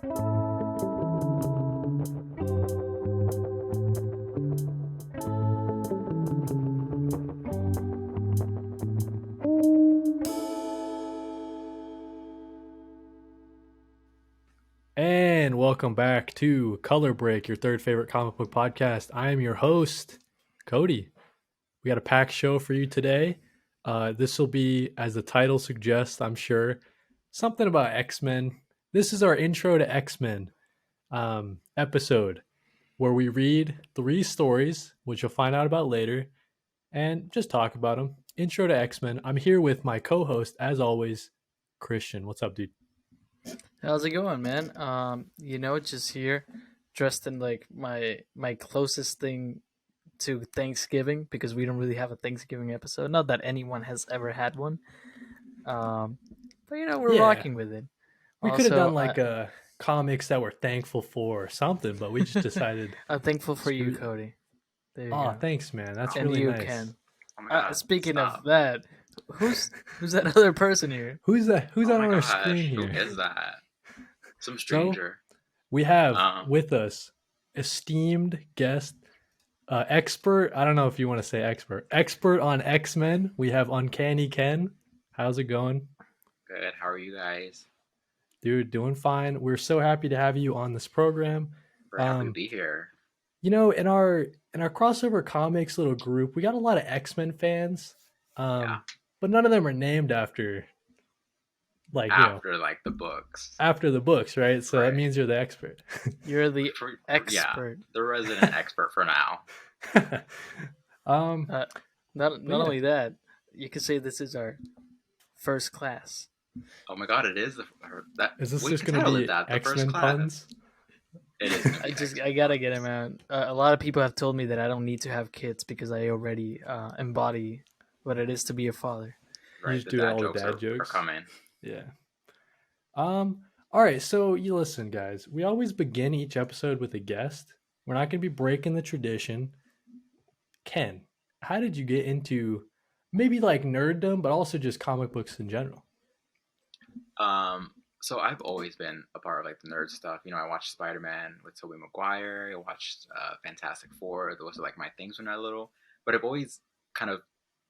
And welcome back to Color Break, your third favorite comic book podcast. I am your host, Cody. We got a packed show for you today. This will be, as the title suggests, I'm sure, something about X-Men. This is our intro to X-Men episode where we read 3 stories, which you'll find out about later, and just talk about them. Intro to X-Men. I'm here with my co-host, as always, Christian. What's up, dude? How's it going, man? Just here, dressed in like my closest thing to Thanksgiving because we don't really have a Thanksgiving episode. Not that anyone has ever had one. But we're rocking with it. We could have done like comics that we're thankful for or something, but we just decided. I'm thankful for you, Cody. There you go. Thanks, man. That's and really you nice. Ken. Oh my God, speaking stop. of that, who's that other person here? Who's that? Who's Oh on my our gosh, screen who here? is that? Some stranger. We have with us esteemed guest, expert. I don't know if you want to say expert on X-Men. We have Uncanny Ken. How's it going? Good. How are you guys? Dude, doing fine. We're so happy to have you on this program. Very happy to be here. You know, in our crossover comics little group, we got a lot of X-Men fans. But none of them are named after after the books. After the books, right? So that means you're the expert. You're the expert. Yeah, the resident expert for now. Not only that, you could say this is our first class. Oh my God, it is. Is this just going to be X-Men puns? It is. I gotta get him out. A lot of people have told me that I don't need to have kids because I already embody what it is to be a father. Right, you just do all the dad jokes. Are coming. Yeah. All right. So you listen, guys. We always begin each episode with a guest. We're not going to be breaking the tradition. Ken, how did you get into maybe like nerddom, but also just comic books in general? So I've always been a part of like the nerd stuff. You know, I watched Spider-Man with Tobey Maguire. I watched Fantastic Four. Those are like my things when I was little. But I've always kind of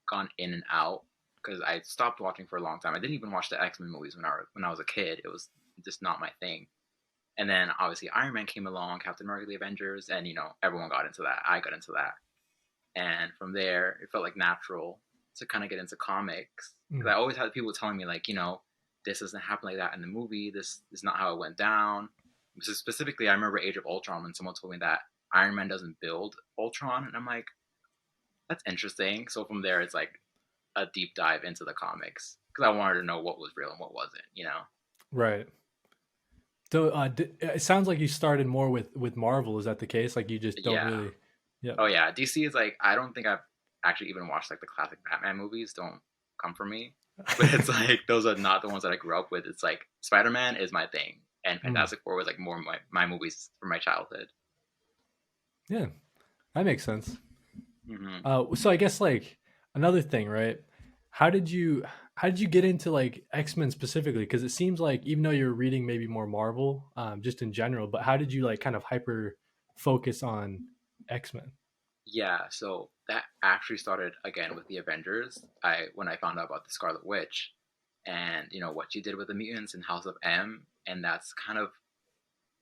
gone in and out because I stopped watching for a long time. I didn't even watch the X-Men movies when I was a kid. It was just not my thing. And then obviously Iron Man came along, Captain America, the Avengers, and everyone got into that. I got into that. And from there, it felt like natural to kind of get into comics. Because I always had people telling me like, this doesn't happen like that in the movie. This is not how it went down. So specifically, I remember Age of Ultron when someone told me that Iron Man doesn't build Ultron. And I'm like, that's interesting. So from there, it's like a deep dive into the comics. Because I wanted to know what was real and what wasn't, Right. So it sounds like you started more with Marvel. Is that the case? Like you just don't really... Yeah. Oh, yeah. DC is like, I don't think I've actually even watched like the classic Batman movies. Don't come for me. But it's like those are not the ones that I grew up with. It's like Spider-Man is my thing, and Fantastic Four was like more my movies from my childhood. Yeah, that makes sense. So I guess like another thing, right? How did you get into like X-Men specifically? Because it seems like even though you're reading maybe more Marvel, just in general, but how did you like kind of hyper focus on X-Men? Yeah, so that actually started again with the Avengers. When I found out about the Scarlet Witch, and what she did with the mutants in House of M, and that's kind of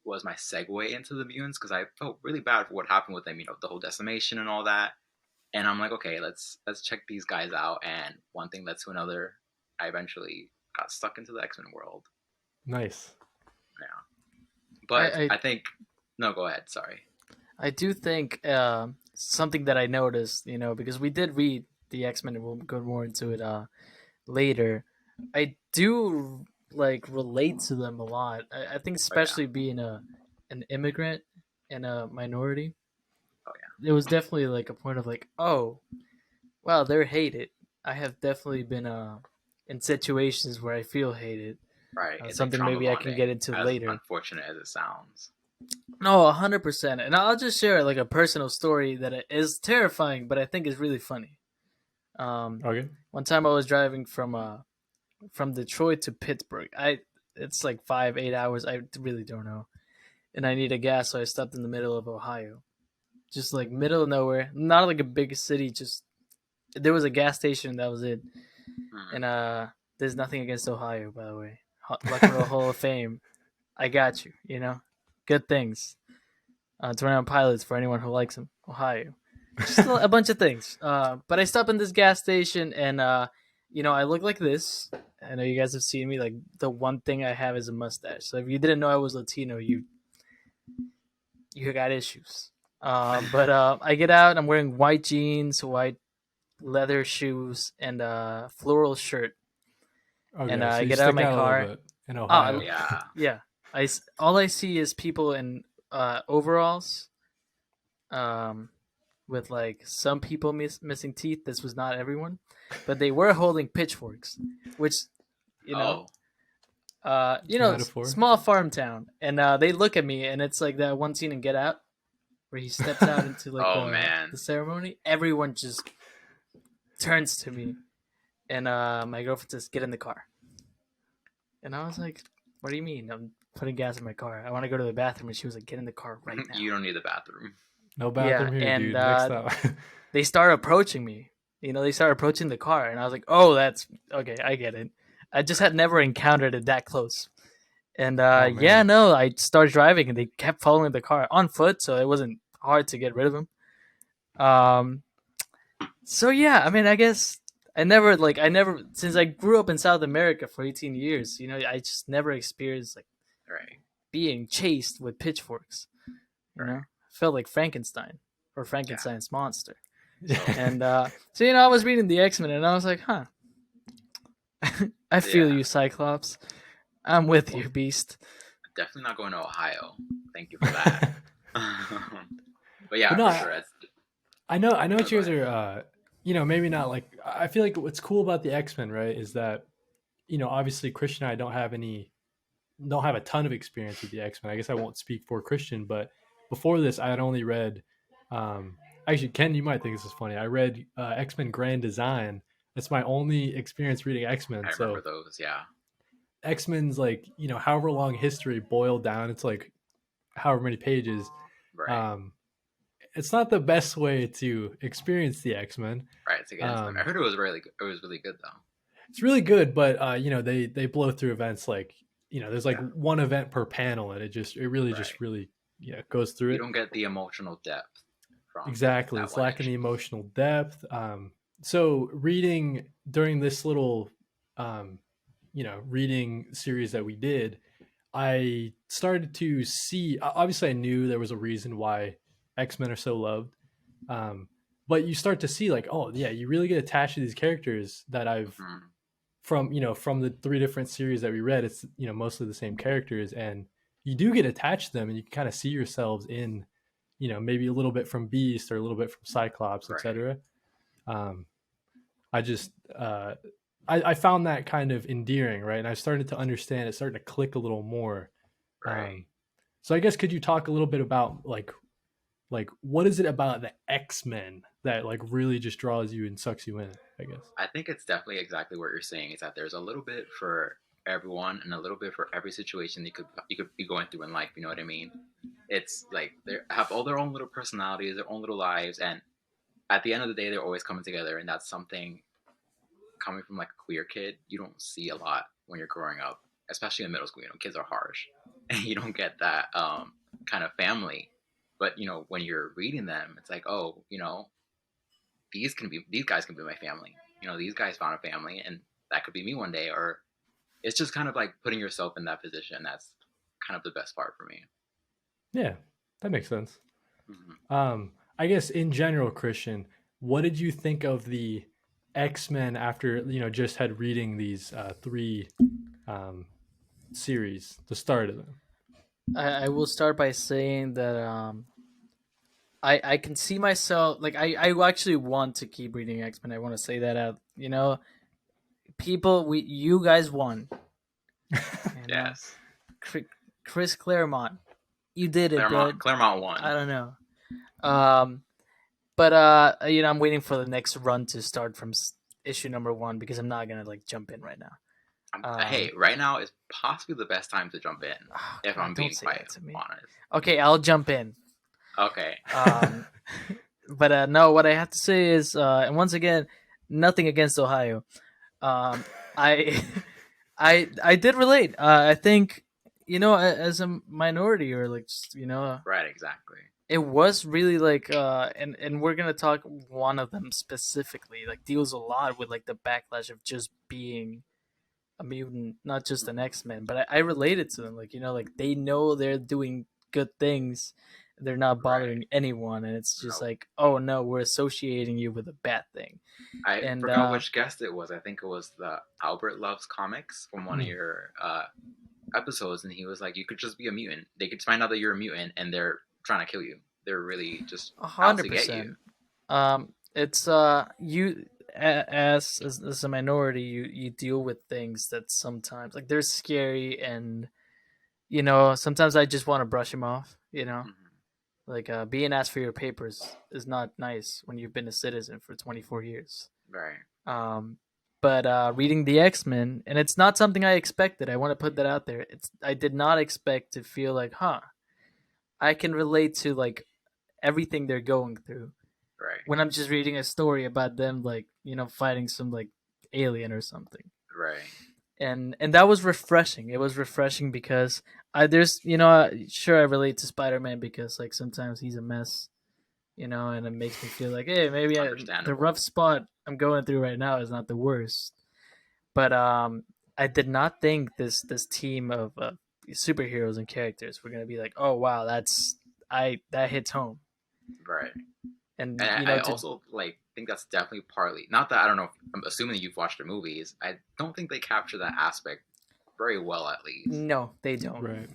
was my segue into the mutants because I felt really bad for what happened with them. The whole decimation and all that. And I'm like, okay, let's check these guys out. And one thing led to another. I eventually got stuck into the X-Men world. Nice. Yeah, but I think no. Go ahead. Sorry. I do think something that I noticed, because we did read the X-Men and we'll go more into it later. I do like relate to them a lot. I think especially being an immigrant and a minority. Oh yeah. It was definitely like a point of like, oh, wow, they're hated. I have definitely been in situations where I feel hated. Right. Something like maybe I can get into later. Unfortunate as it sounds. No, 100%. And I'll just share like a personal story that is terrifying, but I think is really funny. Okay. One time I was driving from Detroit to Pittsburgh. it's like 5, 8 hours. I really don't know. And I need a gas, so I stopped in the middle of Ohio, just like middle of nowhere, not like a big city. Just there was a gas station, that was it. Mhm. And there's nothing against Ohio, by the way. Luck and Roll Hall of Fame. I got you. You know, good things. 21 Pilots for anyone who likes them. Ohio. Just a bunch of things. But I stop in this gas station and I look like this. I know you guys have seen me. Like the one thing I have is a mustache. So if you didn't know I was Latino, you got issues. But I get out. I'm wearing white jeans, white leather shoes, and a floral shirt. And Okay, so I you get out of stick my out a little car. bit in Oh, Ohio. Yeah. yeah. All I see is people in overalls. Um, with like some people missing teeth. This was not everyone, but they were holding pitchforks, which you know, Oh. Metaphor. small farm town, and they look at me, and it's like that one scene in Get Out where he steps out into like Oh the man. ceremony. Everyone just turns to me, and my girlfriend says, "Get in the car," and I was like, "What do you mean? I'm putting gas in my car. I want to go to the bathroom," and she was like, "Get in the car right now." You don't need the bathroom. No Yeah, bathroom here, and dude. Next up. they start approaching me. They start approaching the car, and I was like, "Oh, that's okay. I get it." I just had never encountered it that close, and Oh yeah, man. no, I started driving, and they kept following the car on foot, so it wasn't hard to get rid of them. Um, so yeah, I mean, I guess I never since I grew up in South America for 18 years. I just never experienced like Right. being chased with pitchforks. Right. I felt like Frankenstein or Yeah. Frankenstein's monster. So And so I was reading the X-Men and I was like, huh, I feel yeah. you, Cyclops. I'm with Well, you, Beast. definitely not going to Ohio. Thank you for that. But But yeah, no, for sure. I know No, what go you guys ahead. are. Maybe not like. I feel like what's cool about the X Men, right, is that obviously Christian and I don't have a ton of experience with the X Men. I guess I won't speak for Christian, but before this, I had only read. Actually, Ken, you might think this is funny. I read X Men Grand Design. That's my only experience reading X Men. I remember So those. Yeah. X Men's like however long history boiled down. It's like however many pages. Right. Um, it's not the best way to experience the X Men. Right. To get into them. I heard it was really good. It was really good though. It's really good, but they blow through events like there's like Yeah. one event per panel, and it really Right. just really goes through You it. don't get the emotional depth from Exactly, that it's one lacking the issue. emotional depth. So reading during this little reading series that we did, I started to see. Obviously, I knew there was a reason why X Men are so loved, um, but you start to see like, oh yeah, you really get attached to these characters that I've Mhm. from the three different series that we read. It's mostly the same characters, and you do get attached to them, and you can kind of see yourselves in maybe a little bit from Beast or a little bit from Cyclops, Right. etc. Um, I just I found that kind of endearing, right? And I started to understand it, started to click a little more. Right. Um, so I guess could you talk a little bit about like what is it about the X Men that like really just draws you and sucks you in? I guess. I think it's definitely exactly what you're saying. Is that there's a little bit for everyone and a little bit for every situation you could be going through in life. You know what I mean? It's like they have all their own little personalities, their own little lives, and at the end of the day, they're always coming together. And that's something coming from like a queer kid you don't see a lot when you're growing up, especially in middle school. Kids are harsh, and you don't get that kind of family. But when you're reading them, it's like, oh, these guys can be my family. These guys found a family, and that could be me one day. Or it's just kind of like putting yourself in that position. That's kind of the best part for me. Yeah, that makes sense. Hmm. I guess in general, Christian, what did you think of the X Men after just had reading these three um, series, the start of them? I will start by saying that I can see myself like I actually want to keep reading X-Men. I want to say that out. People, you guys won. You know, Yes, Chris Claremont, you did it, bud. Claremont I won. don't know. Um, but I'm waiting for the next run to start from issue number 1 because I'm not gonna like jump in right now. Hey, right now is possibly the best time to jump in, oh if God, I'm don't being say quite that to me. honest. Okay, I'll jump in. Okay. Um, but no, what I have to say is, and once again, nothing against Ohio. I, I did relate. I think as a minority or like Right, exactly. it was really like and we're gonna talk one of them specifically like deals a lot with like the backlash of just being a mutant, not just an X-Men. But I related to them, like like they know they're doing good things, they're not Right. bothering anyone, and it's just No. like, oh no, we're associating you with a bad thing. I And forgot which guest it was. I think it was the Albert Loves Comics from one of Mm. your episodes, and he was like, "You could just be a mutant. They could find out that you're a mutant, and they're trying to kill you. They're really just out to get you." 100%. It's you as a minority, you deal with things that sometimes like they're scary, and sometimes I just want to brush them off. Hmm. Like being asked for your papers is not nice when you've been a citizen for 24 years. Right. Um, but reading the X-Men, and it's not something I expected. I want to put that out there. I did not expect to feel like, I can relate to like everything they're going through Right. when I'm just reading a story about them, like fighting some like alien or something. Right. And that was refreshing. It was refreshing because there's sure I relate to Spider-Man because like sometimes he's a mess, and it makes me feel like, hey, maybe the Understandable. rough spot I'm going through right now is not the worst. But I did not think this team of superheroes and characters were gonna be like, oh wow, that hits home. Right. And And I also like think that's definitely partly not that I don't know. I'm assuming that you've watched the movies. I don't think they capture that aspect very well, at least. no, they don't. Right.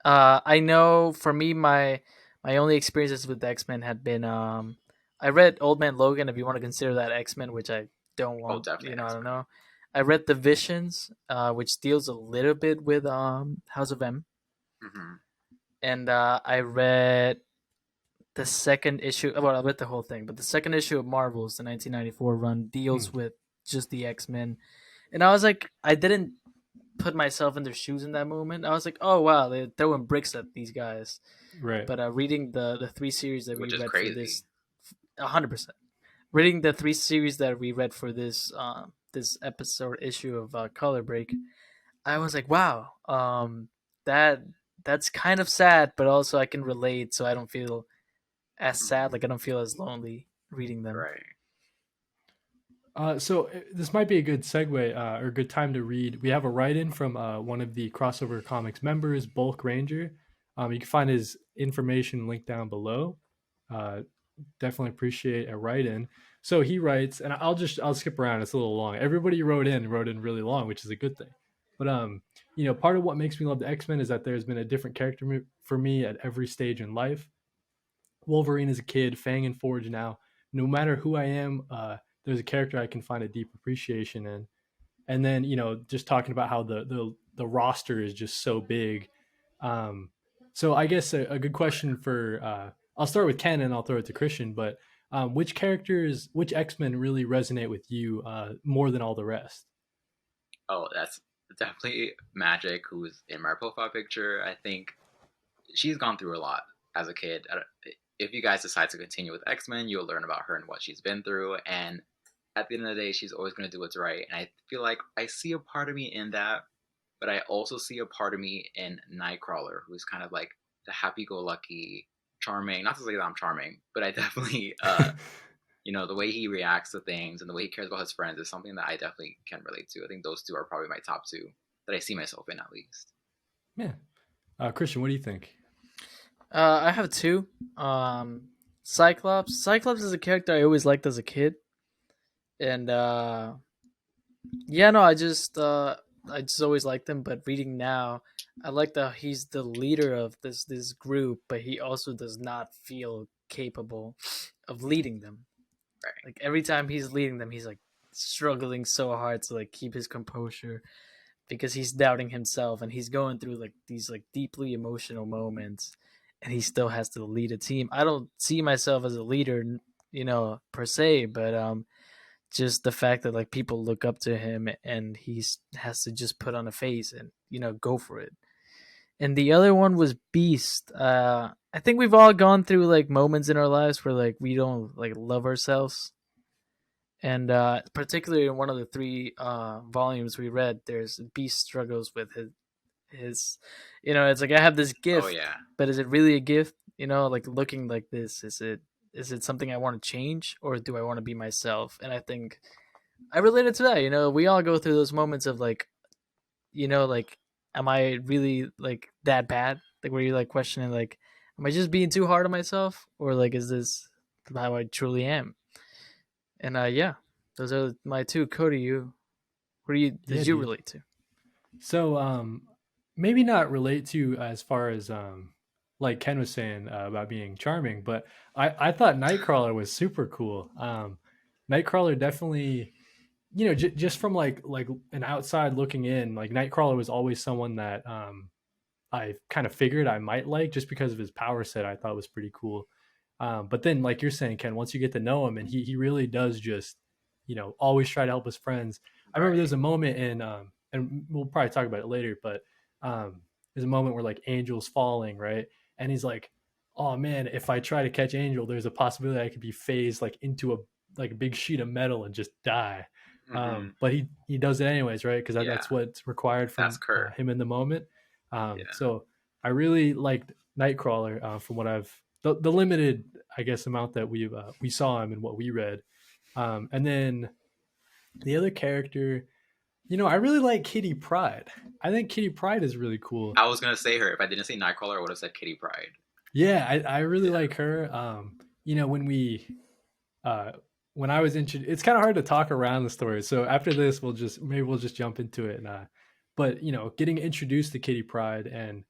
I know for me, my only experiences with X-Men had been I read Old Man Logan, if you want to consider that X-Men, which I don't Oh, want. definitely I X don't Men. know. I read The Visions, which deals a little bit with House of M, Hmm. and I read the second issue. Well, I read the whole thing, but the second issue of Marvels, the 1994 run, Hmm. deals with just the X-Men, and I was like, I didn't put myself in their shoes in that moment. I was like, oh wow, they're throwing bricks at these guys. Right. But reading the three series that we Which is read for crazy. this, 100%. Reading the three series that we read for this episode issue of Color Break, I was like, wow, that that's kind of sad, but also I can relate, so I don't feel as sad. Hmm. Like I don't feel as lonely reading them. Right. So this might be a good segue or a good time to read. We have a write-in from one of the crossover comics members, Bulk Ranger. You can find his information linked down below. Uh, Definitely appreciate a write-in. So he writes, and I'll skip around. It's a little long. Everybody wrote in really long, which is a good thing. But part of what makes me love the X Men is that there's been a different character for me at every stage in life. Wolverine as a kid, Fang and Forge now. No matter who I am, there's a character I can find a deep appreciation in. And then just talking about how the roster is just so big. Um, so I guess a good Oh yeah. question for I'll start with Ken and I'll throw it to Christian. But which X Men really resonate with you more than all the rest? Oh, that's definitely Magic, who's in my profile picture. I think she's gone through a lot as a kid. If you guys decide to continue with X Men, you'll learn about her and what she's been through. And at the end of the day, she's always going to do what's right. And I feel like I see a part of me in that, but I also see a part of me in Nightcrawler, who's kind of like the happy-go-lucky, charming. Not to say that I'm charming, but I definitely, the way he reacts to things and the way he cares about his friends is something that I definitely can relate to. I think those two are probably my top two that I see myself in, at least. Yeah, Christian, what do you think? I have two. Cyclops. Cyclops is a character I always liked as a kid, and yeah, no, I just always liked him. But reading now, I like that he's the leader of this group, but he also does not feel capable of leading them. Right. Like every time he's leading them, he's like struggling so hard to like keep his composure because he's doubting himself and he's going through like these like deeply emotional moments, and he still has to lead a team. I don't see myself as a leader, per se, but just the fact that like people look up to him and has to just put on a face and go for it. And the other one was Beast. I think we've all gone through like moments in our lives where like we don't like love ourselves, and particularly in one of the three volumes we read, there's Beast struggles with his it's like I have this Oh gift, yeah, but is it really a gift? Like looking like this, is it something I want to change, or do I want to be myself? And I think I related to that. We all go through those moments of like, like, am I really like that bad? Like, where you're like questioning, like, am I just being too hard on myself, or like, is this how I truly am? And yeah, those are my two. Cody, what do you Yeah, did you dude. relate to? So maybe not relate to as far as like Ken was saying about being charming, but I thought Nightcrawler was super cool. Nightcrawler definitely, just from like an outside looking in, like Nightcrawler was always someone that I kind of figured I might like just because of his power set. I thought was pretty cool. But then, like you're saying, Ken, once you get to know him, and he really does just, always try to help his friends. I remember right. there's a moment in, and we'll probably talk about it later, but there's a moment where like Angel's falling, right, and he's like, "Oh man, if I try to catch Angel, there's a possibility I could be phased like into a big sheet of metal and just die." Hmm. But he does it anyways, right? Because Yeah, that's what's required that's from Kurt. him in the moment. Yeah. So I really liked Nightcrawler from what the limited, I guess, amount that we saw him and what we read. And then the other character, I really like Kitty Pryde. I think Kitty Pryde is really cool. I was gonna say her. If I didn't say Nightcrawler, I would have said Kitty Pride. Yeah, I really Yeah. like her. When uh, when I was introduced, it's kind of hard to talk around the story. So after this, we'll just jump into it. But getting introduced to Kitty Pryde and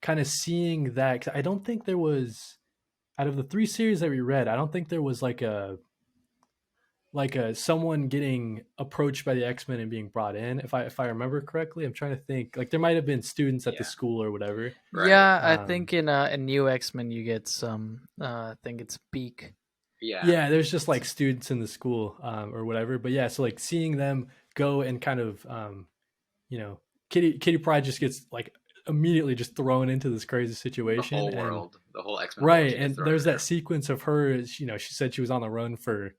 kind of seeing that, 'cause I don't think there was, out of the three series that we read, I don't think there was like a someone getting approached by the X-Men and being brought in. If I remember correctly, I'm trying to think. Like there might have been students at the Yeah. school or whatever. Right. Yeah, I Um, think in New X-Men you get some. I think it's Beak. Yeah. yeah, there's just like students in the school or whatever. But yeah, so like seeing them go and kind of you know, Kitty Pryde just gets like immediately just thrown into this crazy The situation. whole And world, the whole X Men world, right, she gets and thrown in there's that there. sequence of her, she said she was on the run for,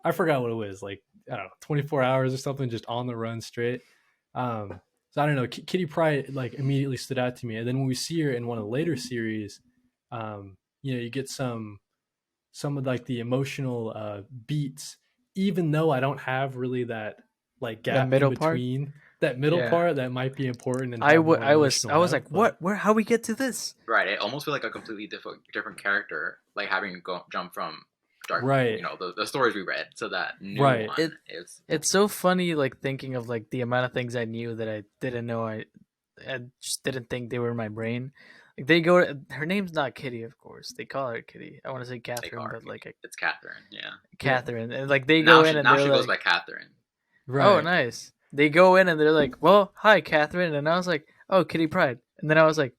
I forgot what it was, like, I don't know, 24 hours or something, just on the run straight. So I don't know, Kitty Pryde like immediately stood out to me. And then when we see her in one of the later series, you get some of like the emotional beats, even though I don't have really that like The gap in middle part. between, that middle Yeah, part that might be important and I have w- more I was emotional I was heft. like, But what? Where? How we get to this? Right. It almost feels like a completely different character, like having go jump from Dark, right, the stories we read to that new right, one. It It's it's so funny, like thinking of like the amount of things I knew that I didn't know. I just didn't think they were in my brain. Like they go. Her name's not Kitty, of course. They call her Kitty. I want to say they Catherine, call her but Kitty. like a It's Catherine. Yeah. yeah, Catherine, and like they go in and Now they're she goes by like, Catherine. "Oh, right, nice." They go in and they're like, "Well, hi, Catherine," and I was like, "Oh, Kitty Pride," and then I was like,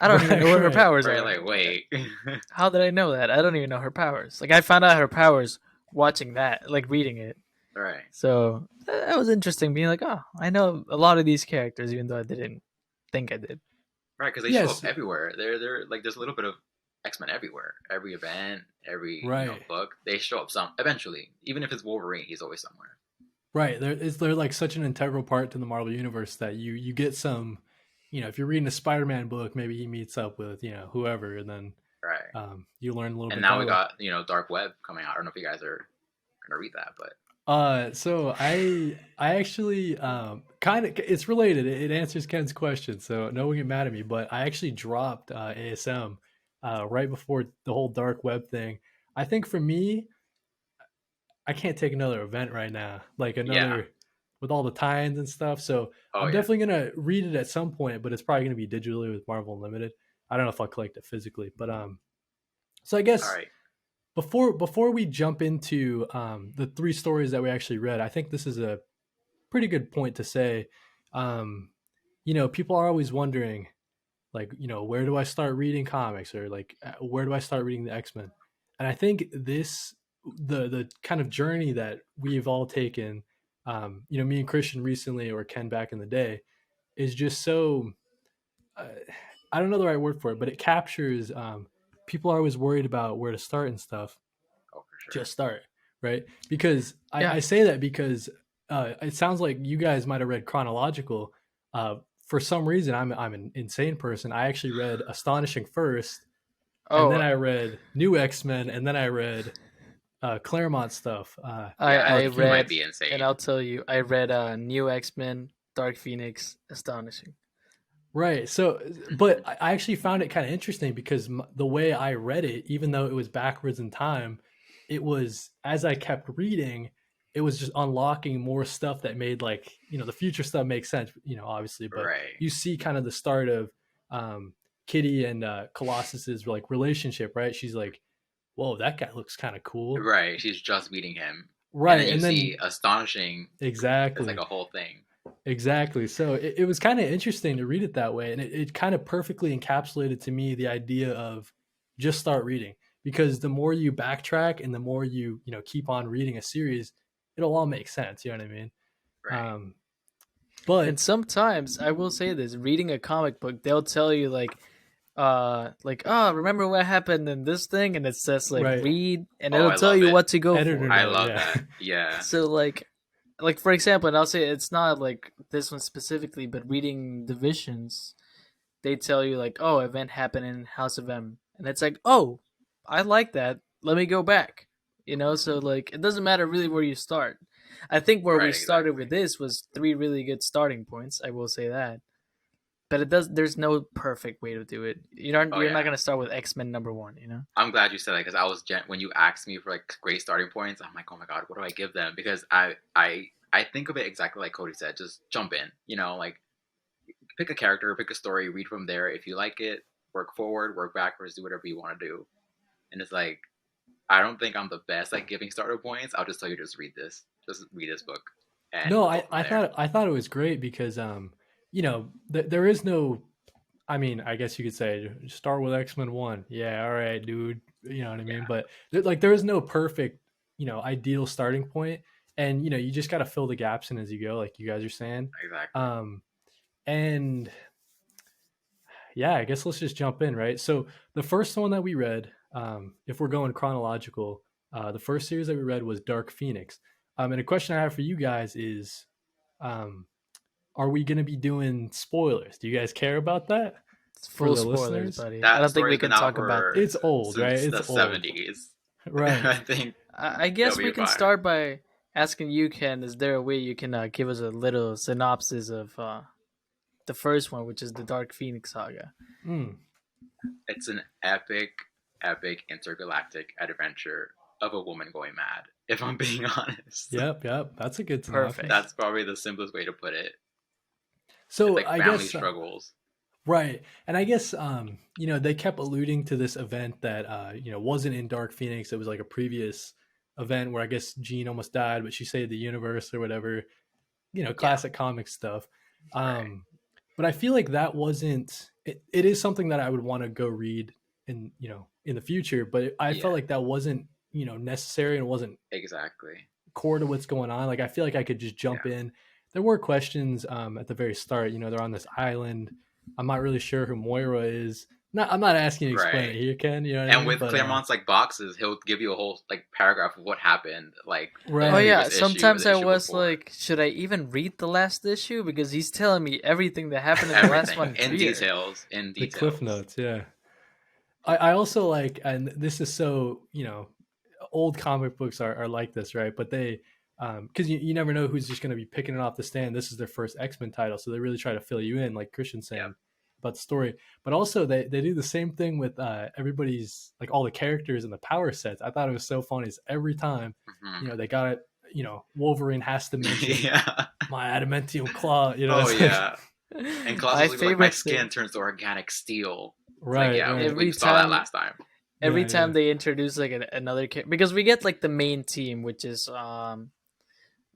"I don't even know right, what her right. powers Right. are. Like Like, wait. how did I know that? I don't even know her powers. Like, I found out her powers watching that, like reading it. Right. So that was interesting, being like, oh, I know a lot of these characters, even though I didn't think I did. Right. Because they show up Yes, everywhere. They're like there's a little bit of X Men everywhere. Every event, every right, book, they show up some eventually. Even if it's Wolverine, he's always somewhere. right. They're like such an integral part to the Marvel universe that you get some, if you're reading a Spider-Man book, maybe he meets up with whoever, and then Right. you learn a little And bit now that we way. got Dark Web coming out. I don't know if you guys are gonna read that, but So I actually kind of, it's related. It answers Ken's question, so no one get mad at me. But I actually dropped ASM right before the whole dark web thing. I think for me, I can't take another event right now, like yeah. another with all the times and stuff. So Oh I'm yeah. definitely gonna read it at some point, but it's probably gonna be digitally with Marvel Unlimited. I don't know if I'll collect it physically, but so I All guess right. before we jump into the three stories that we actually read, I think this is a pretty good point to say. Um, people are always wondering, like, where do I start reading comics, or like, where do I start reading the X Men? And I think this the kind of journey that we've all taken, me and Christian recently, or Ken back in the day, is just so uh, I don't know the right word for it, but it captures. People are always worried about where to start and stuff. Oh, for sure. Just start, right? Because Yeah. I say that because it sounds like you guys might have read chronological. For some reason, I'm an insane person. I actually read Astonishing first, and then Oh, I read New X Men, and then I read Claremont stuff, Yeah, I I Dark think you might read, be Phoenix. and insane. I'll tell you, I read New X Men, Dark Phoenix, astonishing. Right. So, but I actually found it kind of interesting because the way I read it, even though it was backwards in time, it was as I kept reading, it was just unlocking more stuff that made, like, the future stuff make sense, obviously, but Right. you see kind of the start of um, Kitty and Colossus's like relationship, right? She's like, whoa, that guy looks kind of cool. Right. She's just meeting him. And then Right. you And see then astonishing as like exactly. a whole thing. Exactly. So it was kind of interesting to read it that way. And it kind of perfectly encapsulated to me the idea of just start reading. Because the more you backtrack and the more you keep on reading a series, it'll all make sense. You know what I mean? Right. Um, And but sometimes I will say this: reading a comic book, they'll tell you oh, remember what happened in this thing, and it says like right, read, and Oh, it'll I tell love you it. what to go editor for. I note, love yeah. that. Yeah. So like for example, and I'll say it's not like this one specifically, but reading Divisions, they tell you like, oh, event happened in House of M, and it's like, oh, I like that. Let me go back. So like it doesn't matter really where you start. I think where we Right, started exactly. with this was three really good starting points. I will say that, but it does. There's no perfect way to do it. Oh You're not yeah. gonna start with X-Men number one. I'm glad you said that because I was when you asked me for like great starting points, I'm like, oh my god, what do I give them? Because I think of it exactly like Cody said, just jump in. Like pick a character, pick a story, read from there. If you like it, work forward, work backwards, do whatever you want to do. And it's like I don't think I'm the best at giving starter points. I'll just tell you just read this book, and No, we'll go I, from I there. thought I thought it was great because there is no. I mean, I guess you could say start with X-Men 1. Yeah, all right, dude. You know what I mean? Yeah, But there is no perfect, ideal starting point, and you just got to fill the gaps in as you go, like you guys are saying. exactly. Um, and yeah, I guess let's just jump in, right? So the first one that we read, if we're going chronological, the first series that we read was Dark Phoenix. And a question I have for you guys is, um, are we going to be doing spoilers? Do you guys care about that It's for full the spoilers, listeners? buddy. I That don't think we story's been can out talk about for It's this. old, right? since It's the old. '70s. Right. I think I it'll guess be we can fine. start by asking you, Ken. Is there a way you can give us a little synopsis of the first one, which is the Dark Phoenix saga? Mm. It's an epic intergalactic adventure of a woman going mad. If I'm being honest, Yep, yep. That's a good synopsis. Perfect. that's probably the simplest way to put it. It's So like I family guess struggles. right. And I guess they kept alluding to this event that wasn't in Dark Phoenix. It was like a previous event where I guess Jean almost died, but she saved the universe or whatever. Yeah, Classic comic stuff. right. Um but I feel like that wasn't it is something that I would want to go read in the future, but I felt Yeah, like that wasn't, necessary and wasn't exactly. core to what's going on. Like I feel like I could just jump Yeah, in. There were questions at the very start. They're on this island. I'm not really sure who Moira is. Not, I'm not asking you to explain right. it here, Ken. You know what I And mean? with But Claremont's like boxes, he'll give you a whole like paragraph of what happened, like the Oh right, yeah, previous issue or sometimes the I issue was before. like, should I even read the last issue because he's telling me everything that happened in the last Everything one in here. details, in the cliff details. notes. Yeah. I also like, and this is so, old comic books are like this, right? But they, because you never know who's just going to be picking it off the stand. This is their first X-Men title, so they really try to fill you in, like Christian Yep. saying about the story. But also they do the same thing with everybody's, like, all the characters and the power sets. I thought it was so funny. Is every time, Hmm. they got it. Wolverine has to mention Yeah. my adamantium claw. Oh It's like yeah. And Colossus My will be like, my favorite thing skin turns to organic steel. It's like, right, yeah, right, we every saw that time last time. every yeah, yeah. time they introduce like another character, because we get like the main team, which is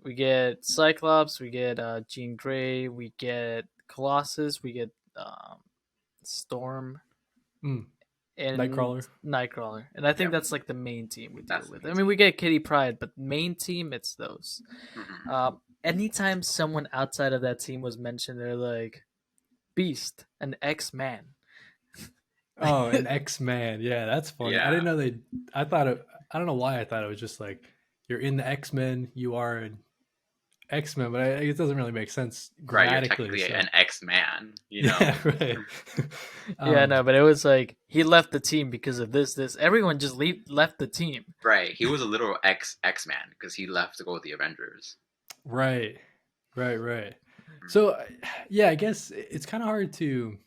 we get Cyclops, we get Jean Grey, we get Colossus, we get Storm, Mm. and Nightcrawler. Nightcrawler, and I think Yep. that's like the main team we deal That's the with. main I mean, we get Kitty Pryde, but main team it's those. Mhm. Anytime someone outside of that team was mentioned, they're like Beast, an X-Man. Oh, an X-Man. Yeah, that's funny. I Yeah. didn't know they. I thought it. I don't know why I thought it was just like you're in the X-Men, you are an X-Men, but it doesn't really make sense Right, you're grammatically. technically So an X-Man, you know? yeah, right. Yeah, um, no, but it was like he left the team because of this. Everyone just left the team. Right, he was a literal X-Man because he left to go with the Avengers. right, right. So yeah, I guess it's kind of hard to.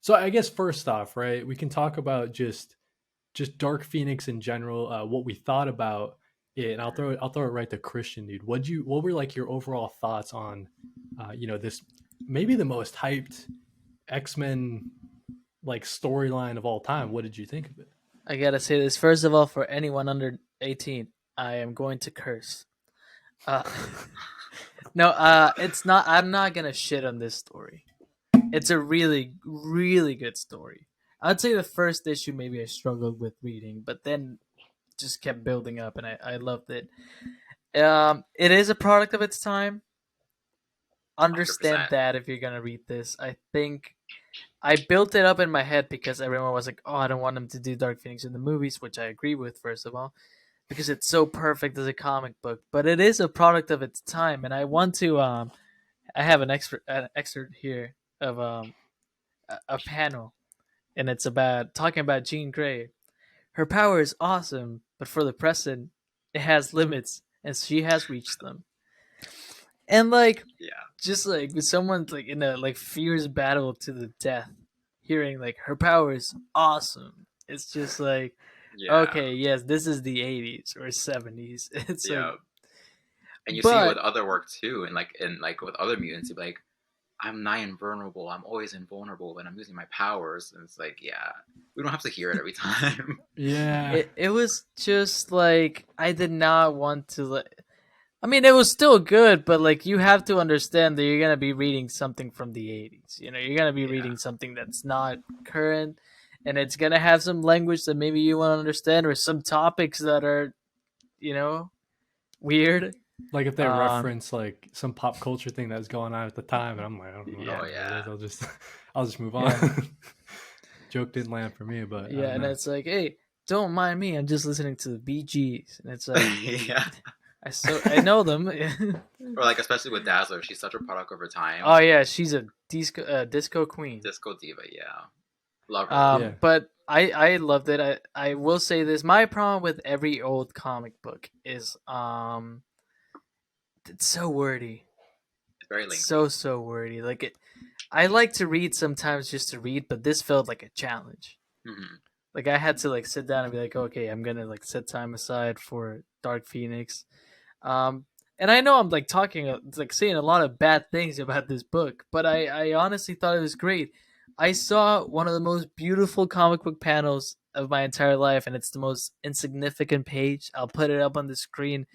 So I guess first off, right, we can talk about just Dark Phoenix in general, what we thought about it, and I'll throw it right to Christian, dude. What were like your overall thoughts on, this maybe the most hyped X-Men like storyline of all time? What did you think of it? I gotta say this first of all for anyone under 18. I am going to curse. Uh, no, it's not. I'm not gonna shit on this story. It's a really, really good story. I'd say the first issue maybe I struggled with reading, but then just kept building up, and I loved it. It is a product of its time. Understand 100%. that if you're gonna read this. I think I built it up in my head because everyone was like, "Oh, I don't want them to do Dark Phoenix in the movies," which I agree with. First of all, because it's so perfect as a comic book, but it is a product of its time, and I want to. I have an excerpt here of a panel, and it's about talking about Jean Grey. Her power is awesome, but for the present, it has limits, and she has reached them. And like, Yeah. just like with someone like in a like fierce battle to the death, hearing like her power is awesome. It's just like, Yeah. okay, yes, this is the 80s or 70s. It's like, Yeah. And you see it with but other work too, and like with other mutants, you'd be like, I'm nigh invulnerable. I'm always invulnerable when I'm using my powers. And it's like, yeah, we don't have to hear it every time. Yeah, it was just like I did not want to like. I mean, it was still good, but like you have to understand that you're gonna be reading something from the 80s. You know, you're gonna be Yeah. reading something that's not current, and it's gonna have some language that maybe you won't understand, or some topics that are, you know, weird. like if they Um, reference like some pop culture thing that was going on at the time, and I'm like, I don't know Oh what yeah. it is. I'll just move on. Yeah. Joke didn't land for me, but I Yeah, don't and know. it's like, hey, don't mind me. I'm just listening to the Bee Gees, and it's like, Yeah. I know them. Or like especially with Dazzler, she's such a product of her time. Oh yeah, she's a disco queen. Disco diva, yeah. Love her. Yeah. But I loved it. I will say this. My problem with every old comic book is it's so wordy. It's very lengthy. So wordy. Like it I like to read sometimes just to read, but this felt like a challenge. Mm-hmm. Like I had to like sit down and be like, okay, I'm gonna like set time aside for Dark Phoenix. Um and I know I'm like like saying a lot of bad things about this book, but I honestly thought it was great. I saw one of the most beautiful comic book panels of my entire life, and it's the most insignificant page. I'll put it up on the screen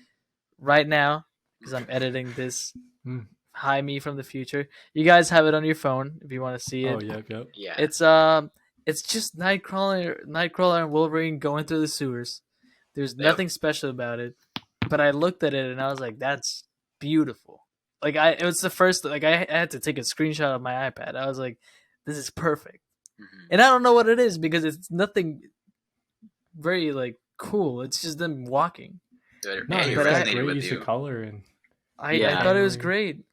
right now because I'm editing this. Mm. Hi, me from the future. You guys have it on your phone if you want to see it. Oh, yep. Yeah. It's just Nightcrawler and Wolverine going through the sewers. There's nothing special about it, but I looked at it and I was like, "That's beautiful." Like it was the first. Like I had to take a screenshot of my iPad. I was like, "This is perfect," Mm-hmm. and I don't know what it is because it's nothing very like cool. It's just them walking. No, It but it's got resonated great with use you. of color, and I Yeah. thought it was great.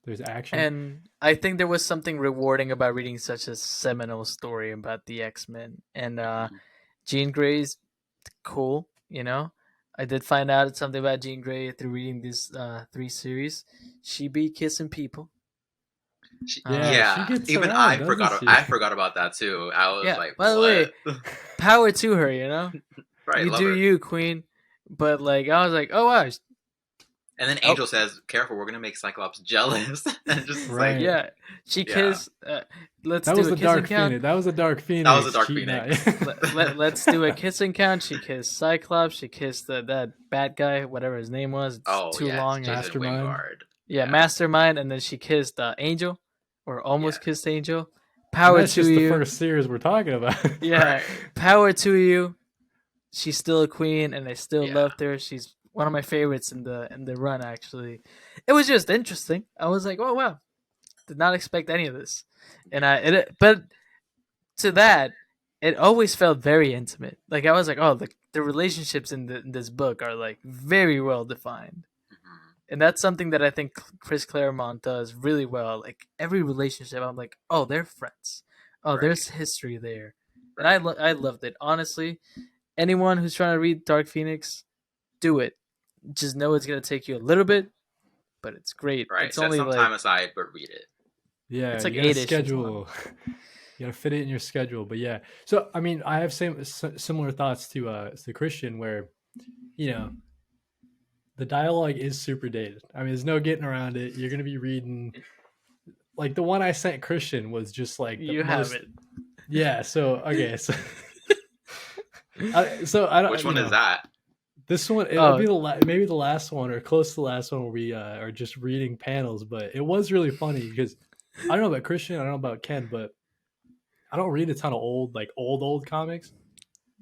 there's action. And I think there was something rewarding about reading such a seminal story about the X-Men. And Jean Grey's cool, you know. I did find out something about Jean Grey through reading these 3 series. She be kissing people. Yeah, she gets Even around, doesn't she? I forgot about that too. I was Yeah, like, by the what? way, power to her, you know. Right, You love do her. you, Queen. But like, I was like, oh wow, And then Angel says, "Careful, we're gonna make Cyclops jealous." And just Right. like, yeah. She Yeah. kissed. Let's That do was a the kissing Dark count. Phoenix. That was the Dark Phoenix. That was the Dark cheating Phoenix. Let's do a kissing count. She kissed Cyclops. She kissed that bad guy, whatever his name was. It's oh too yeah, long. Jason Mastermind. Wingard. Yeah, Mastermind, and then she kissed Angel, or almost Yeah. kissed Angel. And Power that's to just the you. first series we're talking about. Yeah, Right. power to you. She's still a queen, and I still Yeah. loved her. She's one of my favorites in the run. Actually, it was just interesting. I was like, oh wow, did not expect any of this, and but to that, it always felt very intimate. Like I was like, oh, the relationships in this book are like very well defined, Mhm. and that's something that I think Chris Claremont does really well. Like every relationship, I'm like, oh, they're friends. Oh, Right. there's history there, and Right. I loved it. Honestly, anyone who's trying to read Dark Phoenix, do it. Just know it's gonna take you a little bit, but it's great. Right. It's Set only some like time aside, but read it. Yeah, it's like you got to 8 issues long. schedule. You got to fit it in your schedule. But yeah, so I mean, I have similar thoughts to Christian, where you know the dialogue is super dated. I mean, there's no getting around it. You're gonna be reading like the one I sent Christian was just like the You have most. it. Yeah. So okay. So I Which don't. one is that? This one it'll Oh, be maybe the last one or close to the last one where we are just reading panels. But it was really funny because I don't know about Christian. I don't know about Ken, but I don't read a ton of old comics.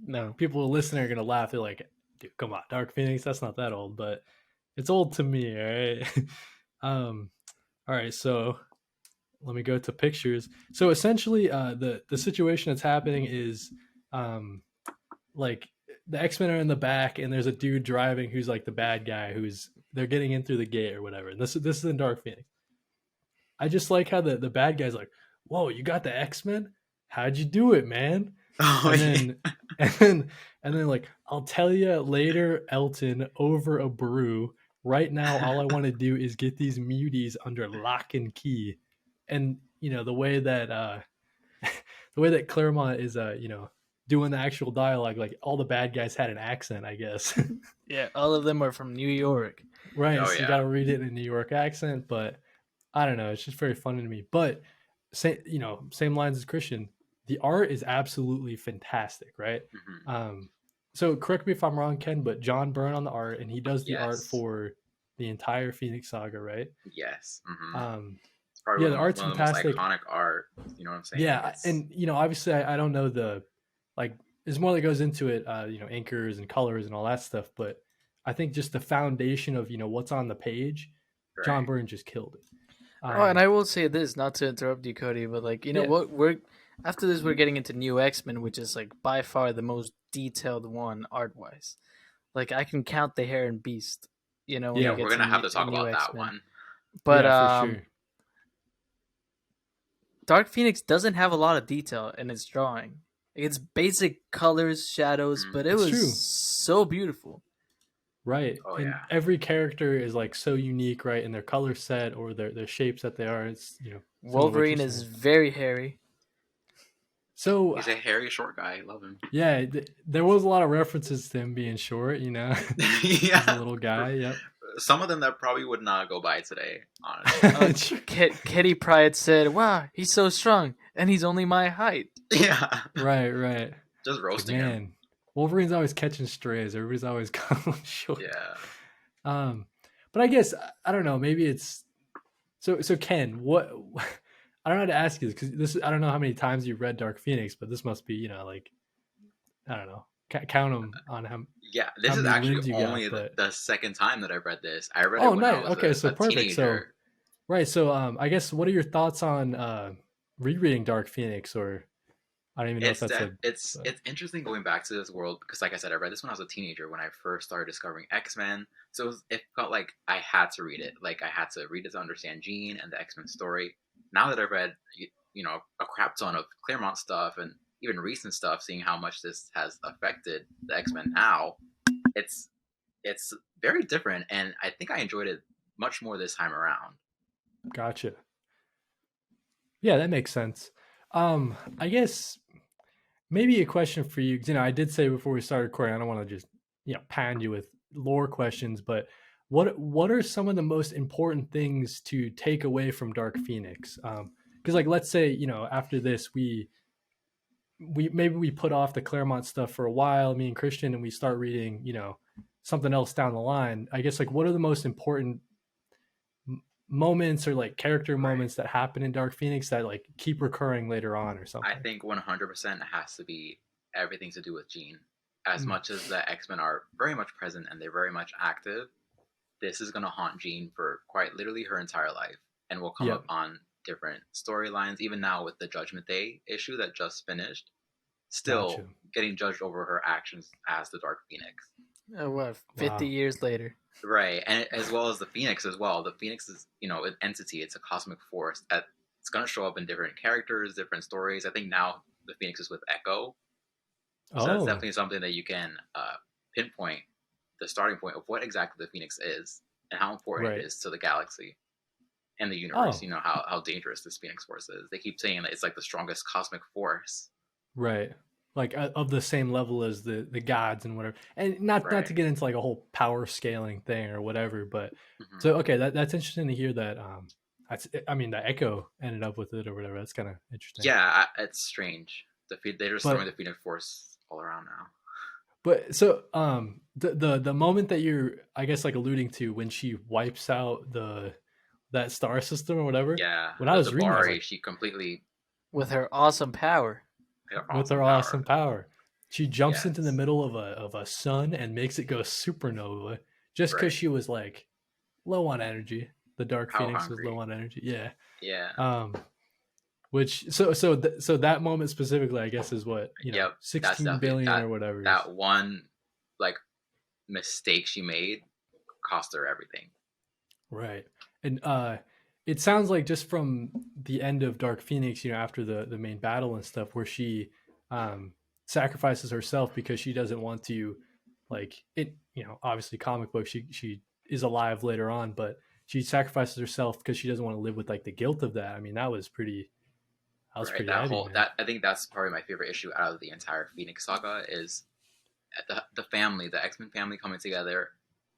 no. People listening are gonna laugh. They're like, "Dude, come on, Dark Phoenix. That's not that old, but it's old to me." All right. um. All right. So let me go to pictures. So essentially, the situation that's happening is, um, like the X Men are in the back, and there's a dude driving who's like the bad guy. Who's they're getting in through the gate or whatever. And this is in Dark Phoenix. I just like how the bad guy's like, "Whoa, you got the X Men? How'd you do it, man?" Oh And yeah. then and then and then like, "I'll tell you later, Elton, over a brew. Right now, all I want to do is get these muties under lock and key." And the way that the way that Claremont is doing the actual dialogue, like all the bad guys had an accent, I guess. Yeah, all of them are from New York. Right, Oh so you yeah. got to read it in a New York accent, but I don't know. It's just very funny to me. But same lines as Christian. The art is absolutely fantastic, right? Hmm. Um, so correct me if I'm wrong, Ken, but John Byrne on the art, and he does the art Yes. for the entire Phoenix Saga, right? Yes. Um, It's probably yeah, the art's one of the most fantastic. iconic art. You know what I'm saying? Yeah, It's and obviously, I don't know like. There's more that goes into it, anchors and colors and all that stuff. But I think just the foundation of what's on the page, John right. Byrne just killed it. Oh, and I will say this, not to interrupt you, Cody, but like you know Yeah, what, we're after this we're getting into New X Men, which is like by far the most detailed one art wise. Like I can count the Hair and Beast, when Yeah, we yeah, get we're to gonna have to talk New about X that Men. one. But yeah, for sure. Dark Phoenix doesn't have a lot of detail in its drawing. It's basic colors, shadows, Mm. but it It's was true. so beautiful. Right. Oh And yeah. every character is like so unique, right? In their color set or their shapes that they are. It's similar to what you're Wolverine is saying. very hairy. So He's a hairy short guy. I love him. yeah, there was a lot of references to him being short. He's a Yeah. little guy. Yep. Some of them that probably would not go by today, honestly. Kitty Pryde said, "Wow, he's so strong, and he's only my height." Yeah. Right. Just It's like, roasting him. man, Wolverine's always catching strays. Everybody's always calling him short. Yeah. Um, but I guess I don't know. Maybe it's so. Ken, what? I don't know how to ask you this because I don't know how many times you've read Dark Phoenix, but this must be like I don't know. Count them on Yeah, how this is many actually limbs you got. only But the second time that I read this. I read it oh, when I nice. was Okay, so a perfect. So teenager. right. So I guess what are your thoughts on rereading Dark Phoenix? Or I don't even know if that's a. But, It's interesting going back to this world because, like I said, I read this when I was a teenager when I first started discovering X Men. So it felt like I had to read it. Like I had to read it to understand Jean and the X Men story. Now that I've read, a crap ton of Claremont stuff and even recent stuff, seeing how much this has affected the X Men now, it's it's very different, and I think I enjoyed it much more this time around. gotcha. Yeah, that makes sense. I guess maybe a question for you. 'Cause, I did say before we started recording, I don't want to just pound you with lore questions, but what are some of the most important things to take away from Dark Phoenix? Because like let's say after this we maybe we put off the Claremont stuff for a while, me and Christian, and we start reading something else down the line. I guess like what are the most important moments or like character Right. moments that happen in Dark Phoenix that like keep recurring later on or I something? think 100% has to be everything to do with Jean. As Mm, much as the X Men are very much present and they're very much active, this is going to haunt Jean for quite literally her entire life and will come up yep. on different storylines. Even now, with the Judgment Day issue that just finished, Gotcha. still getting judged over her actions as the Dark Phoenix. What, 50 Wow. years later? Right, and as well as the Phoenix as well. The Phoenix is, an entity. It's a cosmic force that it's going to show up in different characters, different stories. I think now the Phoenix is with Echo, so that's Oh, definitely something that you can pinpoint the starting point of what exactly the Phoenix is and how important it right. is to the galaxy and the universe. Oh, You know how dangerous this Phoenix Force is. They keep saying that it's like the strongest cosmic force. right. Like of the same level as the gods and whatever. And not Right. to get into like a whole power scaling thing or whatever, but Hmm. so okay, that's interesting to hear that that's I mean the Echo ended up with it or whatever. That's kind of interesting. Yeah, it's strange. They're just throwing But the Phoenix Force all around now. so the moment that you're I guess like alluding to when she wipes out the that star system or whatever, Yeah, when I the was reading, I was Dabari, like, she completely With her awesome power. had with awesome her power. awesome power. She jumps into the Yes, middle of a sun and makes it go supernova just because right. she was like low on energy. The Dark Power Phoenix was low hungry. on energy. Yeah. Yeah. Um, which so that moment specifically, I guess, is what Yep. That's 16 definitely billion or whatever is that one like mistake she made cost her everything. right. And it sounds like just from the end of Dark Phoenix, after the main battle and stuff, where she um sacrifices herself because she doesn't want to like it. Obviously, comic book. She is alive later on, but she sacrifices herself because she doesn't want to live with like the guilt of that. I mean, that was pretty. That was Right. pretty heavy, man. That I think that's probably my favorite issue out of the entire Phoenix saga is the family, the X Men family coming together,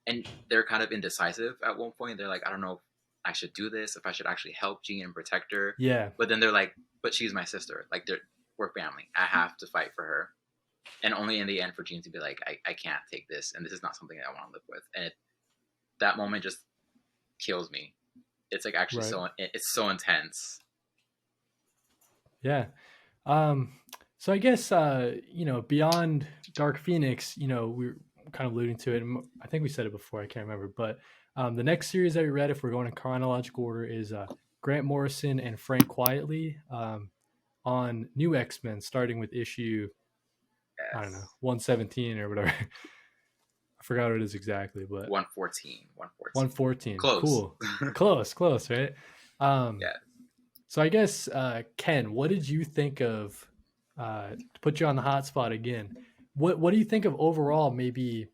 and they're kind of indecisive at one point. They're like, I don't know if I should do this, if I should actually help Jean and protect her. Yeah. But then they're like, but she's my sister. Like we're family. I have to fight for her. And only in the end for Jean to be like, I can't take this, and this is not something I want to live with. And that moment just kills me. It's like actually Right. it's so intense. Yeah. Um, so I guess beyond Dark Phoenix, we're kind of alluding to it. I think we said it before. I can't remember, but the next series that we read, if we're going in chronological order, is Grant Morrison and Frank Quietly on New X Men, starting with issue I don't know Yes. 117 or whatever. I forgot what it is exactly, but 114. 114. 114. Close. Cool, close, right? Um, Yeah. So I guess Ken, what did you think of? To put you on the hot spot again, what do you think of overall? Maybe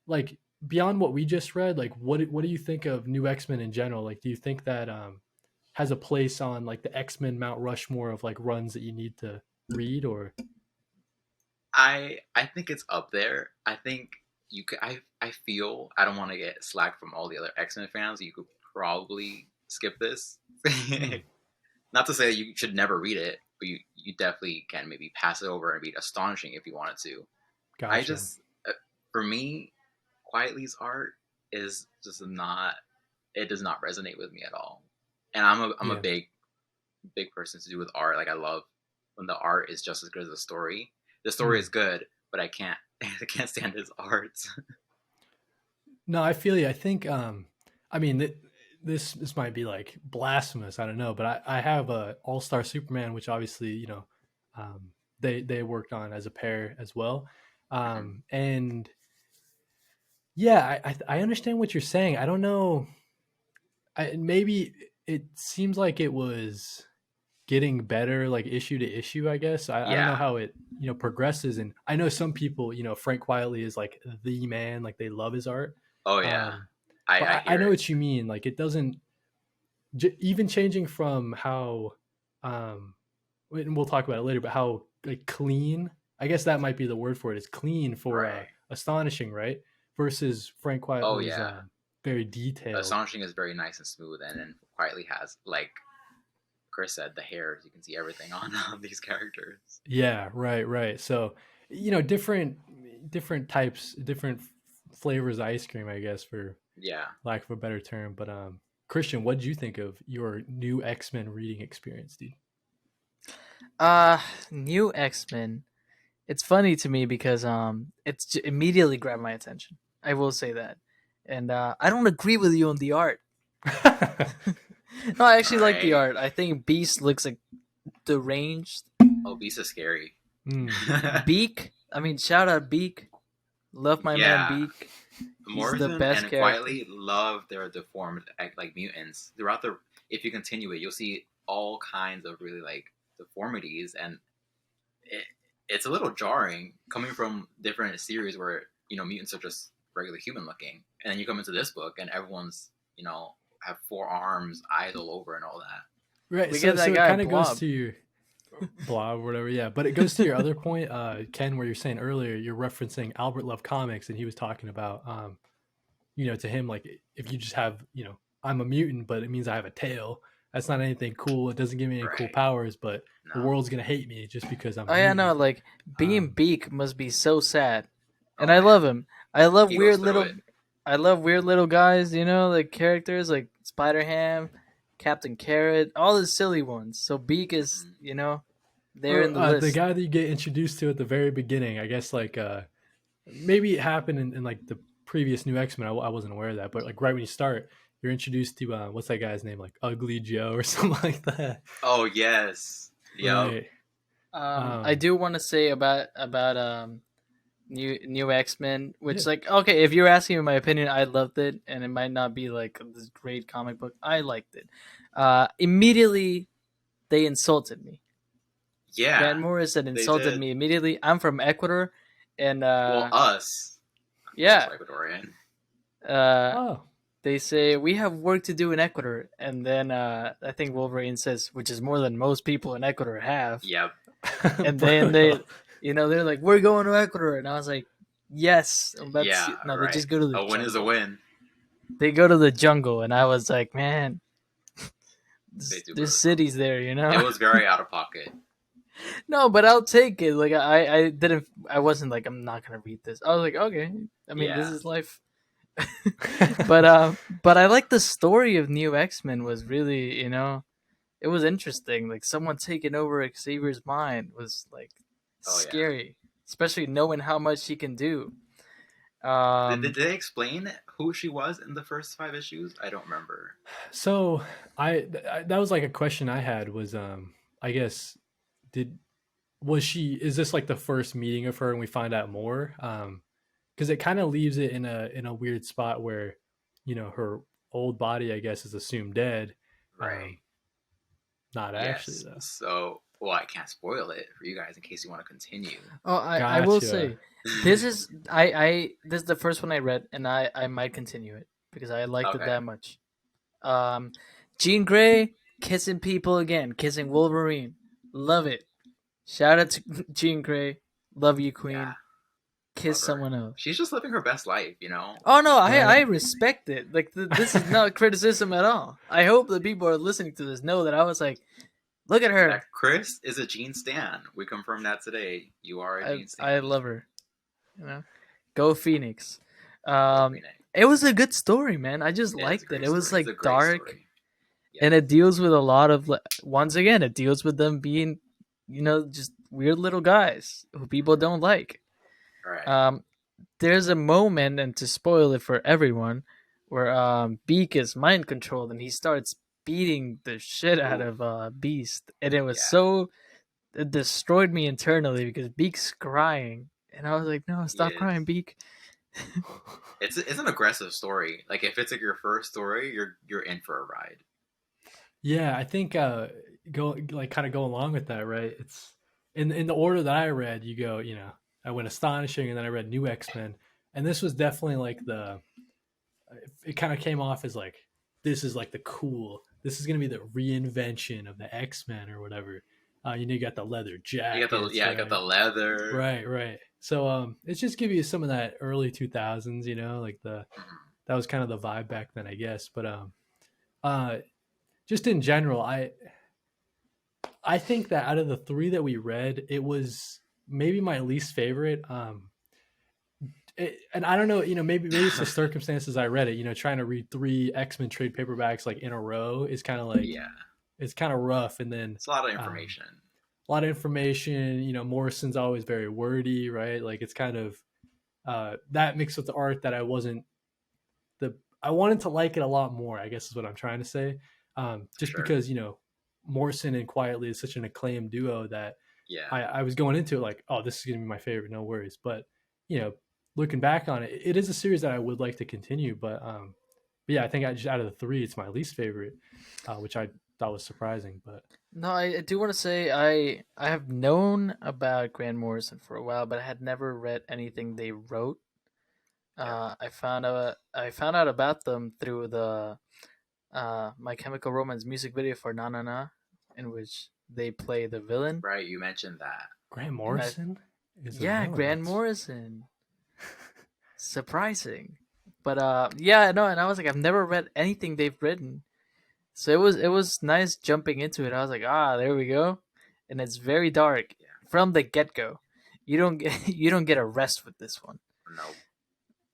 like beyond what we just read, like what do you think of New X Men in general? Like, do you think that has a place on like the X Men Mount Rushmore of like runs that you need to read? Or I think it's up there. I think you could. I feel I don't want to get slack from all the other X Men fans. You could probably skip this. hmm, Not to say that you should never read it, but you definitely can maybe pass it over and read Astonishing if you wanted to. I gotcha. just for me, Quietly's art is just not. It does not resonate with me at all. And I'm a Yeah, big person to do with art. Like I love when the art is just as good as the story. The story mm. is good, but I can't I can't stand his art. No, I feel you. I think I mean this might be like blasphemous. I don't know, but I have a All Star Superman, which obviously um, they worked on as a pair as well, Mhm. and yeah, I understand what you're saying. I don't know. Maybe it seems like it was getting better like issue to issue. I guess I don't know Yeah. how it progresses, and I know some people Frank Quietly is like the man, like they love his art. Oh yeah. Um, but I I hear know it. what you mean. Like it doesn't even changing from how um and we'll talk about it later, but how like clean. I guess that might be the word for it. Is clean for Right. astonishing, right? Versus Frank Oh Quietly's yeah. very detailed. Astonishing is very nice and smooth, and then quietly has like Chris said, the hairs. You can see everything on, on these characters. Yeah, right. So different types, different flavors of ice cream, I guess, for Yeah. lack of a better term. But Christian, what did you think of your new X-Men reading experience, dude? Uh New X-Men. It's funny to me because immediately grabbed my attention. I will say that. And I don't agree with you on the art. No, I All actually like the right. art. I think Beast looks like deranged. Oh, Beast is scary. Mm. Beak, I mean, shout out Beak. Love my man Yeah. Beak. He's the Morrison best and character. Quietly love their deformed like mutants throughout the. If you continue it, you'll see all kinds of really like deformities, and it, it's a little jarring coming from different series where mutants are just regular human looking, and then you come into this book and everyone's have four arms, eyes all over, and all that. Right. We So get that so it guy kind of goes Blob. to your blah whatever, yeah. But it goes to your other point, Ken, where you're saying earlier you're referencing Albert Love comics, and he was talking about to him, like, if you just have, I'm a mutant, but it means I have a tail. That's not anything cool. It doesn't give me any cool Right? powers, but the No. world's gonna hate me just because I'm Oh a yeah, no, mutant. like being Um, Beak must be so sad. And Oh I love man, him. I love he goes weird through little it. I love weird little guys, like characters like Spider Ham, Captain Carrot, all the silly ones. So Beak is, Mhm. there or in the the list. guy that you get introduced to at the very beginning, I guess, like maybe it happened in like the previous new X-Men. I wasn't aware of that, but like right when you start, you're introduced to what's that guy's name, like Ugly Joe or something like that. Oh yes, yep. Right. I Um, do want to say about new X Men, yeah. which, like, okay, if you're asking me my opinion, I loved it, and it might not be like this great comic book. I liked it. Immediately they insulted me. Yeah, Grant Morrison they insulted did. me immediately. I'm from Ecuador, and Well, us. I'm yeah, also Ecuadorian. uh, Oh. they say we have work to do in Ecuador, and then I think Wolverine says, which is more than most people in Ecuador have, Yep. and then Brutal. they're like, we're going to Ecuador, and I was like, yes, Yeah, no, they right. just go to the A win is a jungle. win. They go to the jungle, and I was like, man, They do go to there's the cities jungle. there, It was very out of pocket. No, but I'll take it. Like I wasn't like, I'm not gonna read this. I was like, okay. I mean, this Yeah. is life. But I like the story of New X Men was really, it was interesting. Like someone taking over Xavier's mind was like Oh yeah. scary, especially knowing how much he can do. Did Um, they explain who she was in the first 5 issues? I don't remember. So that was like a question I had was I guess did was she is this like the first meeting of her and we find out more? Because it kind of leaves it in a weird spot where her old body, I guess, is assumed dead. Right. Um, Not actually Yes. though. So, well, I can't spoil it for you guys in case you want to continue. oh, I will Gotcha. say, this is the first one I read, and I might continue it because I liked it Okay. that much. Um, Jean Grey kissing people again, kissing Wolverine, love it. Shout out to Jean Grey, love you, Yeah. Queen. Love Kiss her. someone else. She's just living her best life, Oh no, I Right. respect it. Like this is not criticism at all. I hope the people who are listening to this know that I was like, look at her. That Chris is a Jean Stan. We confirmed that today. You are a Jean I Stan. love her. Go Phoenix. Go Phoenix. It was a good story, man. I just It is a liked it. great It was story. It's a like great dark, story. Yes. and it deals with a lot of once again, it deals with them being, just weird little guys who people don't like. All right. There's a moment, and to spoil it for everyone, where Beak is mind controlled and he starts beating the shit out Ooh. of Beast, and it was Yeah. it destroyed me internally because Beak's crying, and I was like, no, He stop is. crying, Beak. It's an aggressive story. Like if it's like your first story, you're in for a ride. Yeah, I think kind of go along with that, right? It's in the order that I read, you go, I went astonishing and then I read New X-Men. And this was definitely like it kind of came off as like this is like this is gonna be the reinvention of the X-Men or whatever. You got the leather jackets, You got right? the leather. Right, right. So it's just give you some of that early 2000s, like that was kind of the vibe back then, I guess. But uh just in general, I think that out of the three that we read, it was maybe my least favorite. and I don't know, maybe it's the circumstances I read it. Trying to read three X-Men trade paperbacks like in a row is kind of like Yeah, it's kind of rough. And then it's a lot of um, information. a lot of information. Morrison's always very wordy, right? Like it's kind of that mixed with the art that the I wanted to like it a lot more. I guess is what I'm trying to say. Just Sure. because Morrison and Quietly is such an acclaimed duo that Yeah. I was going into it like, oh, this is gonna be my favorite, no worries. But you know, looking back on it, it is a series that I would like to continue. But yeah, I think I just out of the three, it's my least favorite, which I thought was surprising. But No, I do want to say I have known about Grant Morrison for a while, but I had never read anything they wrote. Yeah. I found out about them through the My Chemical Romance music video for Na Na Na, in which they play the villain. Right. You mentioned that. Grant And I Morrison is the Yeah, villain. Grant Morrison. Surprising. But yeah, no, and I was like, I've never read anything they've written. So it was nice jumping into it. I was like, there we go. And it's very dark Yeah. from the get go. You don't get you don't get a rest with this one. No.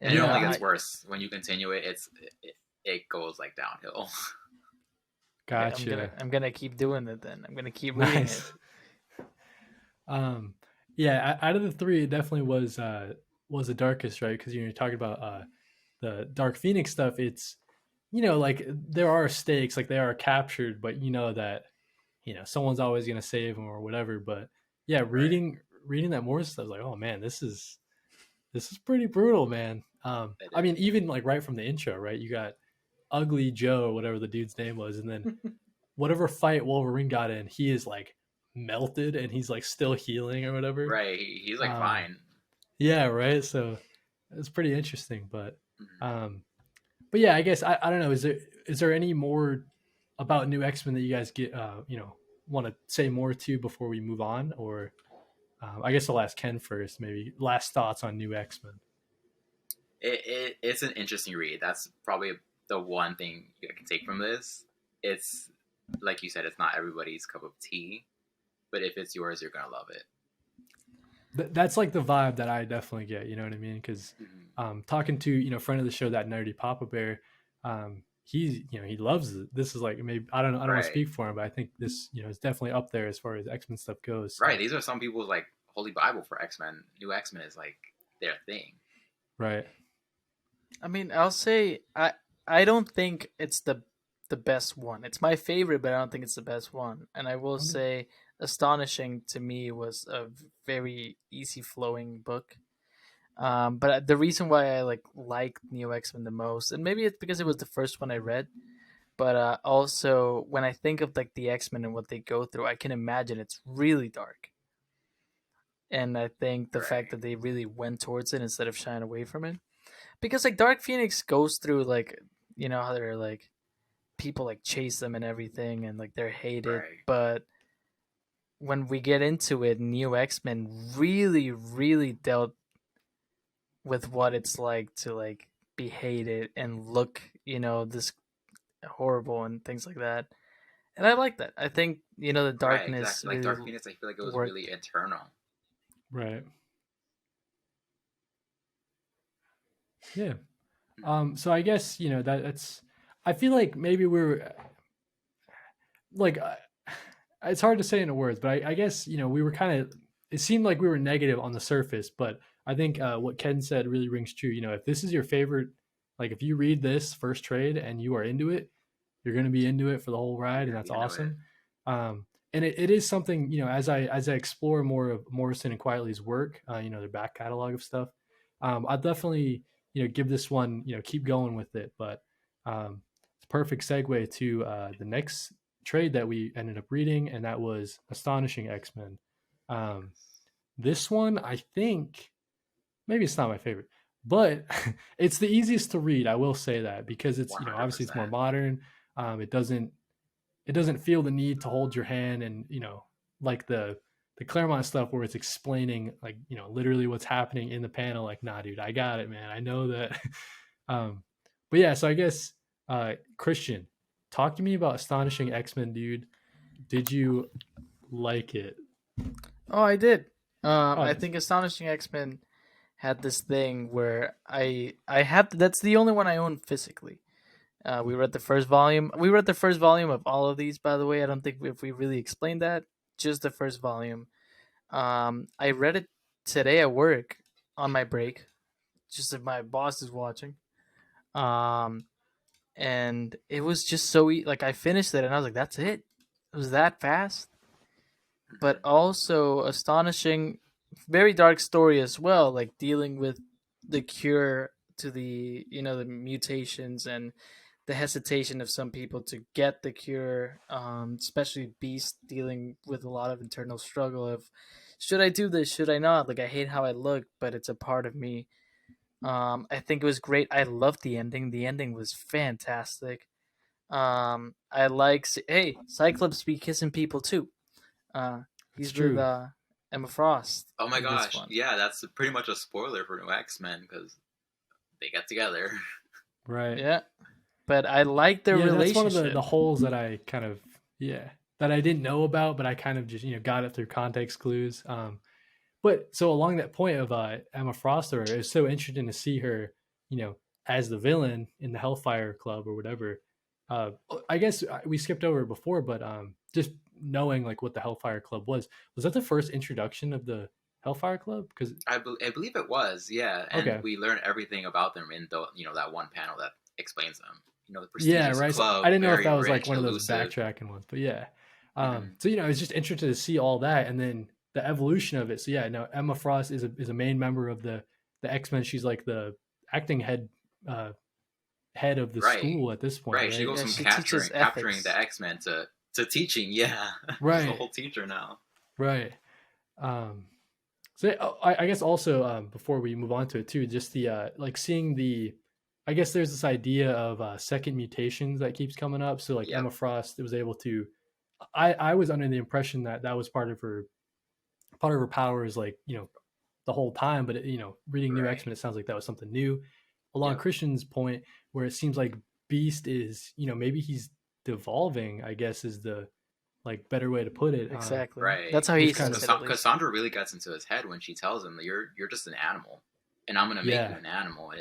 And And it only Yeah, gets worse when you continue it. It goes like downhill. okay, I'm gonna gotcha. I'm gonna keep doing it then. I'm gonna keep reading it. Nice. Um, yeah, out of the three, it definitely was the darkest, right? Because you're talking about the Dark Phoenix stuff. It's like there are stakes, like they are captured, but that someone's always gonna save them or whatever. But yeah, Right. reading that more stuff, like, oh man, this is pretty brutal, man. It I mean, is. even like right from the intro, right? You got Ugly Joe or whatever the dude's name was, and then whatever fight Wolverine got in, he is like melted and he's like still healing or whatever. Right. He's like Um, fine. yeah, right. So it's pretty interesting, Mhm. um, but yeah, I guess I don't know. Is there any more about New X Men that you guys get want to say more to before we move on, or I guess I'll ask Ken first. Maybe last thoughts on New X Men. It's an interesting read. That's probably the one thing you can take from this. It's like you said, it's not everybody's cup of tea, but if it's yours, you're gonna love it. That's like the vibe that I definitely get. You know what I mean? Because Mhm. talking to friend of the show, that nerdy Papa Bear, he loves it. This is like maybe I don't want to Right. speak for him, but I think this is definitely up there as far as X Men stuff goes. Right. So These are some people's like holy bible for X Men. New X Men is like their thing. right, I mean, I'll say I don't think it's the best one. It's my favorite, but I don't think it's the best one. And I will okay. say, Astonishing to me was a very easy flowing book. But the reason why I like Neo X Men the most, and maybe it's because it was the first one I read, but also when I think of like the X Men and what they go through, I can imagine it's really dark. And I think the fact Right. that they really went towards it instead of shying away from it, because like Dark Phoenix goes through like how they're like people like chase them and everything, and like they're hated, Right. but when we get into it, Neo X Men really, really dealt with what it's like to like be hated and look, this horrible and things like that. And I like that. I think the Right. darkness Exactly. Like really Dark Phoenix, I feel like it was worked. really internal. Right, yeah. Mhm. So I guess that's. I feel like maybe we're like it's hard to say in words, but I guess we were kind of. It seemed like we were negative on the surface, but I think what Ken said really rings true. If this is your favorite, like if you read this first trade and you are into it, you're going to be into it for the whole You're ride, and gonna that's be into it. awesome. And it is something as I explore more of Morrison and Quietly's work, their back catalog of stuff. I'll definitely give this one keep going with it, but it's a perfect segue to the next trade that we ended up reading, and that was Astonishing X Men. Um, this one, I think, maybe it's not my favorite, but it's the easiest to read. I will say that because it's One hundred obviously it's more percent. modern. It doesn't feel the need to hold your hand and like the Claremont stuff where it's explaining like literally what's happening in the panel. Like, nah, dude, I got it, man. I know that. um, but yeah, so I guess Christian, talk to me about Astonishing X Men, dude. Did you like it? Oh, I did. Oh, I nice. think Astonishing X Men had this thing where I had that's the only one I own physically. We read the first volume. We read the first volume of all of these, by the way. I don't think if we really explained that. Just the first volume. I read it today at work on my break, just if my boss is watching. Um, and it was just like I finished it and I was like, that's it. It was that fast, but Mhm. also astonishing, very dark story as well. Like dealing with the cure to the mutations and the hesitation of some people to get the cure, especially Beast dealing with a lot of internal struggle of should I do this, should I not? Like I hate how I look, but it's a part of me. I think it was great. I loved the ending. The ending was fantastic. I like hey, Cyclops be kissing people too. Uh, That's he's with true. Emma Frost Oh my in this gosh, one. yeah, that's pretty much a spoiler for New X Men because they get together. Right. Yeah, but I like their Yeah, that's one of the relationship. holes that I kind of yeah that I didn't know about, but I kind of just got it through context clues. But so along that point of Emma Froster, it's so interesting to see her, you know, as the villain in the Hellfire Club or whatever. I guess we skipped over it before, but just knowing like what the Hellfire Club was that the first introduction of the Hellfire Club? Because I believe it was, yeah, and okay, we learn everything about them in the that one panel that explains them. The yeah, prestigious right. So I club, didn't know if very that was like rich, one of those elusive. backtracking ones, but yeah. Hmm. So it's just interesting to see all that, and then the evolution of it. So yeah, no, Emma Frost is a main member of the X Men. She's like the acting uh, head of the Right, school at this point, right. She right? goes Yeah, from she teaches capturing the ethics. X Men to teaching. Yeah, she's a Right, whole teacher now. right. Um, so I guess also before we move on to it too, just the like seeing the, I guess there's this idea of second mutations that keeps coming up. So like Yep. Emma Frost was able to. I was under the impression that that was part of her powers, like the whole time. But reading New X Right. Men, it sounds like that was something new. Along Yep. Christian's point, where it seems like Beast is, maybe he's devolving. I guess is the like better way to put it. Exactly. Right. That's how he Which sees kind Because of it, at least. Cassandra really gets into his head when she tells him that you're just an animal, and I'm gonna make you yeah, an animal.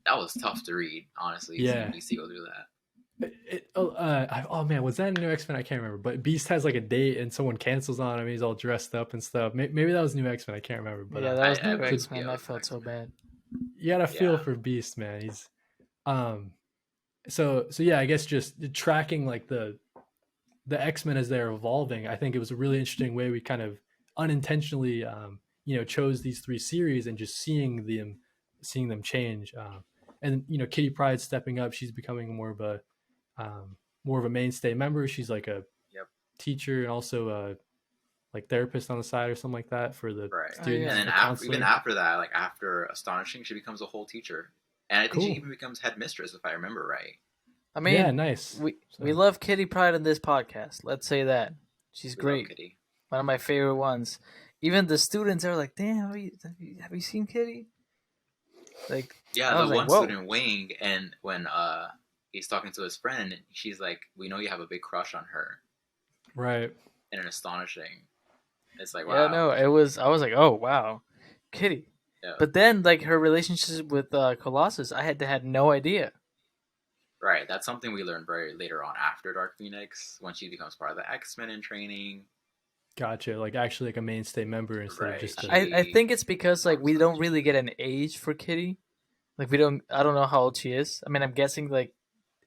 That was tough to read, honestly, seeing yeah. DC go through that. Oh man, was that in New X Men? I can't remember. But Beast has like a date, and someone cancels on him. He's all dressed up and stuff. Maybe that was New X Men. I can't remember. But Yeah, that was I New so believe X Men. yeah, it I was felt X so Men. bad. you gotta feel Yeah. for Beast, man. He's um. So yeah, I guess just tracking like the X Men as they're evolving. I think it was a really interesting way we kind of unintentionally, chose these three series and just seeing them change. And Kitty Pryde stepping up. She's becoming more of a mainstay member. She's like a Yep. teacher and also like therapist on the side or something like that for the Right. Oh students, And yeah. then a even counselor. after that, like after Astonishing, she becomes a whole teacher, and I think she Cool. even becomes headmistress if I remember right. I Yeah, mean, nice. we So love Kitty Pride in this podcast. Let's say that she's We love great. Kitty. One of my favorite ones. Even the students are like, "Damn, have you seen Kitty?" Like, Yeah, I the was like, one "Whoa." student Wing, and when he's talking to his friend, she's like, "We know you have a big crush on her," right. and an Astonishing. It's like, Yeah, wow. no, it was. I was like, "Oh wow, Kitty." Yeah. But then, like her relationship with Colossus, I had no idea. Right. That's something we learned very later on after Dark Phoenix when she becomes part of the X Men in training. Gotcha. Like actually like a mainstay member instead of Right. just a I She think it's because like talks we to them. don't really get an age for Kitty. Like we don't. I don't know how old she is. I mean, I'm guessing like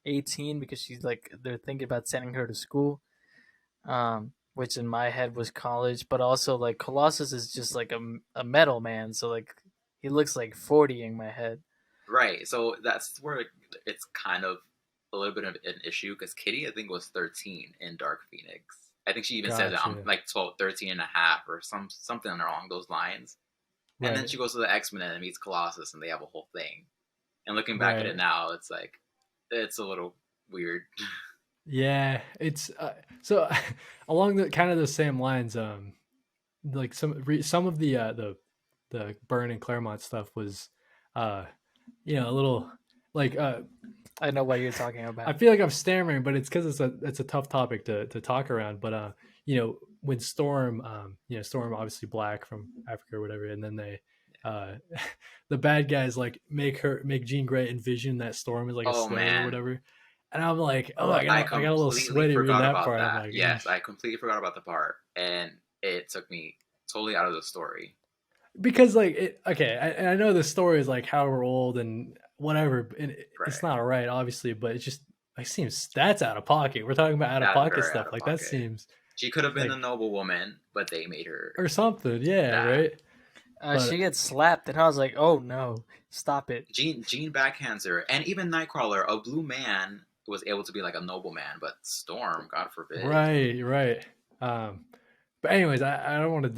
18 because she's like they're thinking about sending her to school. Which in my head was college, but also like Colossus is just like a metal man, so like he looks like 40 in my head. Right. So that's where it's kind of a little bit of an issue because Kitty, I think, was 13 in Dark Phoenix. I think she even says that I'm gotcha. like 12, 13 and a half or something along those lines. And then Right. she goes to the X Men and meets Colossus and they have a whole thing. And looking back at it Right. now, it's like, it's a little weird. Yeah, it's so along the kind of the same lines. Like some of the Byrne and Claremont stuff was, uh, a little like I know what you're talking I about. feel like I'm stammering, but it's because it's a tough topic to talk around. But when Storm, Storm obviously black from Africa or whatever, and then uh, the bad guys like make Jean Grey envision that Storm is like a Oh slayer or man, whatever, and I'm like, oh, I I got a little completely sweaty reading forgot that about part. I'm that. like, Yes, I completely forgot about the part, and it took me totally out of the story. because like okay, and I know the story is like however old and whatever, and it's Right. not right, obviously, but it just like seems that's out of pocket. We're talking about out of That's pocket very out stuff. of Like that pocket. seems She could have been a like noble woman, but they made her or something. Yeah, that. right. She But gets slapped, and I was like, "Oh no, stop it!" Jean backhands her, and even Nightcrawler, a blue man, was able to be like a nobleman, but Storm, God forbid. right, right. Um, but anyways, I don't want to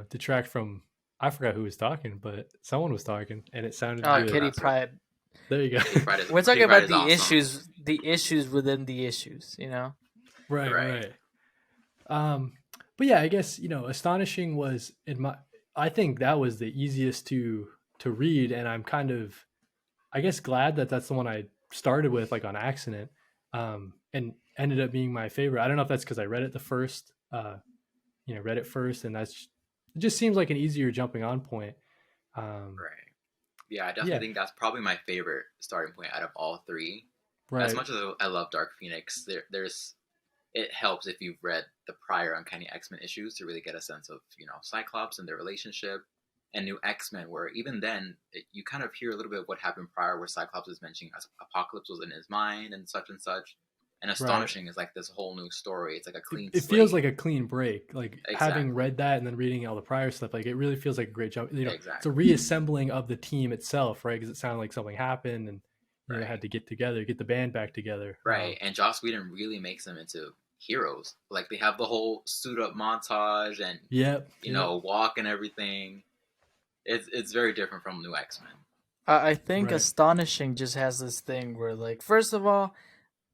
detract from. I forgot who was talking, but someone was talking, and it sounded Oh, I good. Kitty forgot to. Pride. There you go. We're talking Kitty Pryde about is awesome. the issues within the issues. Right, Right. right. Um, but yeah, I guess astonishing was in my. I think that was the easiest to read, and I'm kind of, I guess, glad that that's the one I started with, like on accident, and ended up being my favorite. I don't know if that's because I read it the first, read it first, and it just seems like an easier jumping on point. Um, Right. Yeah, I yeah, definitely think that's probably my favorite starting point out of all three. As right, much as I love Dark Phoenix, there's it helps if you've read the prior Uncanny X-Men issues to really get a sense of Cyclops and their relationship, and New X-Men, where even then you kind of hear a little bit of what happened prior, where Cyclops is mentioning Apocalypse was in his mind and such and such. And right. Astonishing is like this whole new story. It's like a clean It feels slate. like a clean break. Like having Exactly. read that and then reading all the prior stuff, like it really feels like a great jump. It's a Exactly. reassembling of the team itself, right? Because it sounded like something happened, and they had Right. to get together, get the band back together. Right. And Joss Whedon really makes them into heroes. Like they have the whole suit up montage and Yep, yep, walk and everything. It's very different from New X Men. I think right, Astonishing just has this thing where, like, first of all,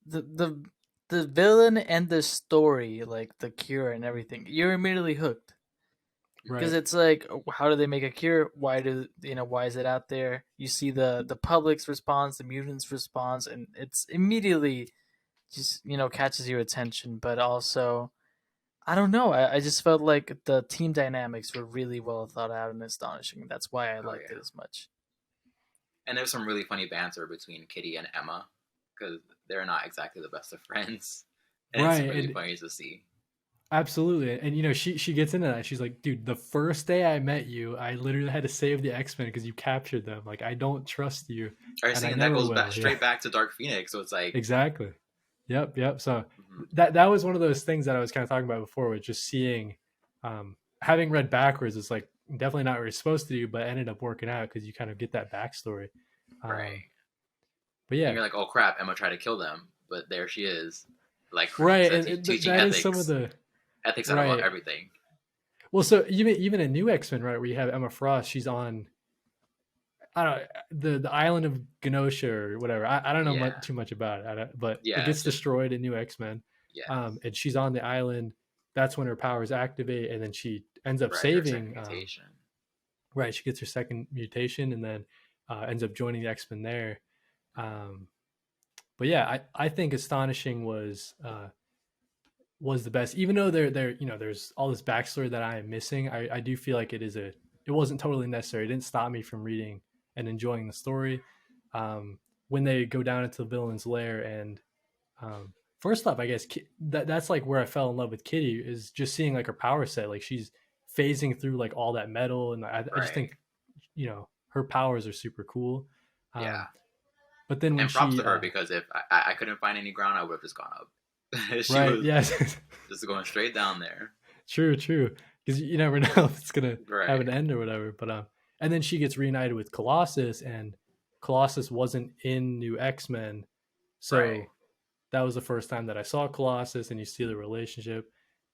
the villain and the story, like the cure and everything, you're immediately hooked. Because right, it's like, how do they make a cure? Why is it out there? You see the public's response, the mutants' response, and it's immediately just catches your attention. But also, I don't know. I just felt like the team dynamics were really well thought out and astonishing. That's why I Oh liked it yeah. as much. And there's some really funny banter between Kitty and Emma because they're not exactly the best of friends, and it's right, really and funny to see. absolutely. And she gets into that. She's like, dude, the first day I met you, I literally had to save the X Men because you captured them. Like I don't trust you, I and see, I and that never goes will. back Yeah, straight back to Dark Phoenix. So it's like, exactly. Yep, yep. So mhm, that was one of those things that I was kind of talking about before, with just seeing, having read backwards. It's like definitely not what you're supposed to do, but ended up working out because you kind of get that backstory. Um, right. but And yeah, you're like, oh crap, Emma tried to kill them, but there she is, like right, says and he's teaching that is some of ethics, the ethics out of right. everything. Well, so even a new X Men, right, where you have Emma Frost, she's on, I don't know, the island of Genosha or whatever. I don't know Yeah, too much about it, but it yeah, gets just destroyed in New X Men, yes, and she's on the island. That's when her powers activate, and then she ends up right. Her second saving. mutation. Right, she gets her second mutation, and then ends up joining the X Men there. Um, but yeah, I think Astonishing was the best, even though there's all this backstory that I am missing. I do feel like it wasn't totally necessary. It didn't stop me from reading and enjoying the story. When they go down into the villain's lair, and first off, I guess that's like where I fell in love with Kitty, is just seeing like her power set. Like she's phasing through like all that metal, and I just Right. think her powers are super cool. Yeah. Um, but then when And props she to her because if I couldn't find any ground, I would have just gone up. She right, was yes. just going straight down there. True, true. Because you never know if it's gonna have Right. an end or whatever. But and then she gets reunited with Colossus, and Colossus wasn't in New X Men, Right. so that was the first time that I saw Colossus, and you see the relationship.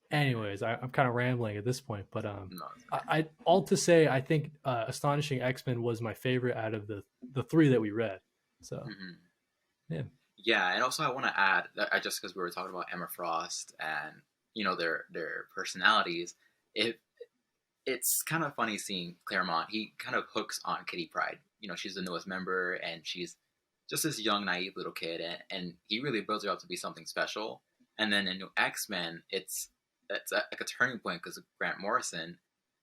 Anyways, I'm kind of rambling at this point, but No, it's I all to say, I think Astonishing X Men was my favorite out of the three that we read. So fine. Hmm. yeah, Yeah, and also I want to add that just because we were talking about Emma Frost and their personalities, it it's kind of funny seeing Claremont. He kind of hooks on Kitty Pryde. She's the newest member, and she's just this young, naive little kid, and he really builds her up to be something special. And then in New X Men, it's like a turning point because Grant Morrison,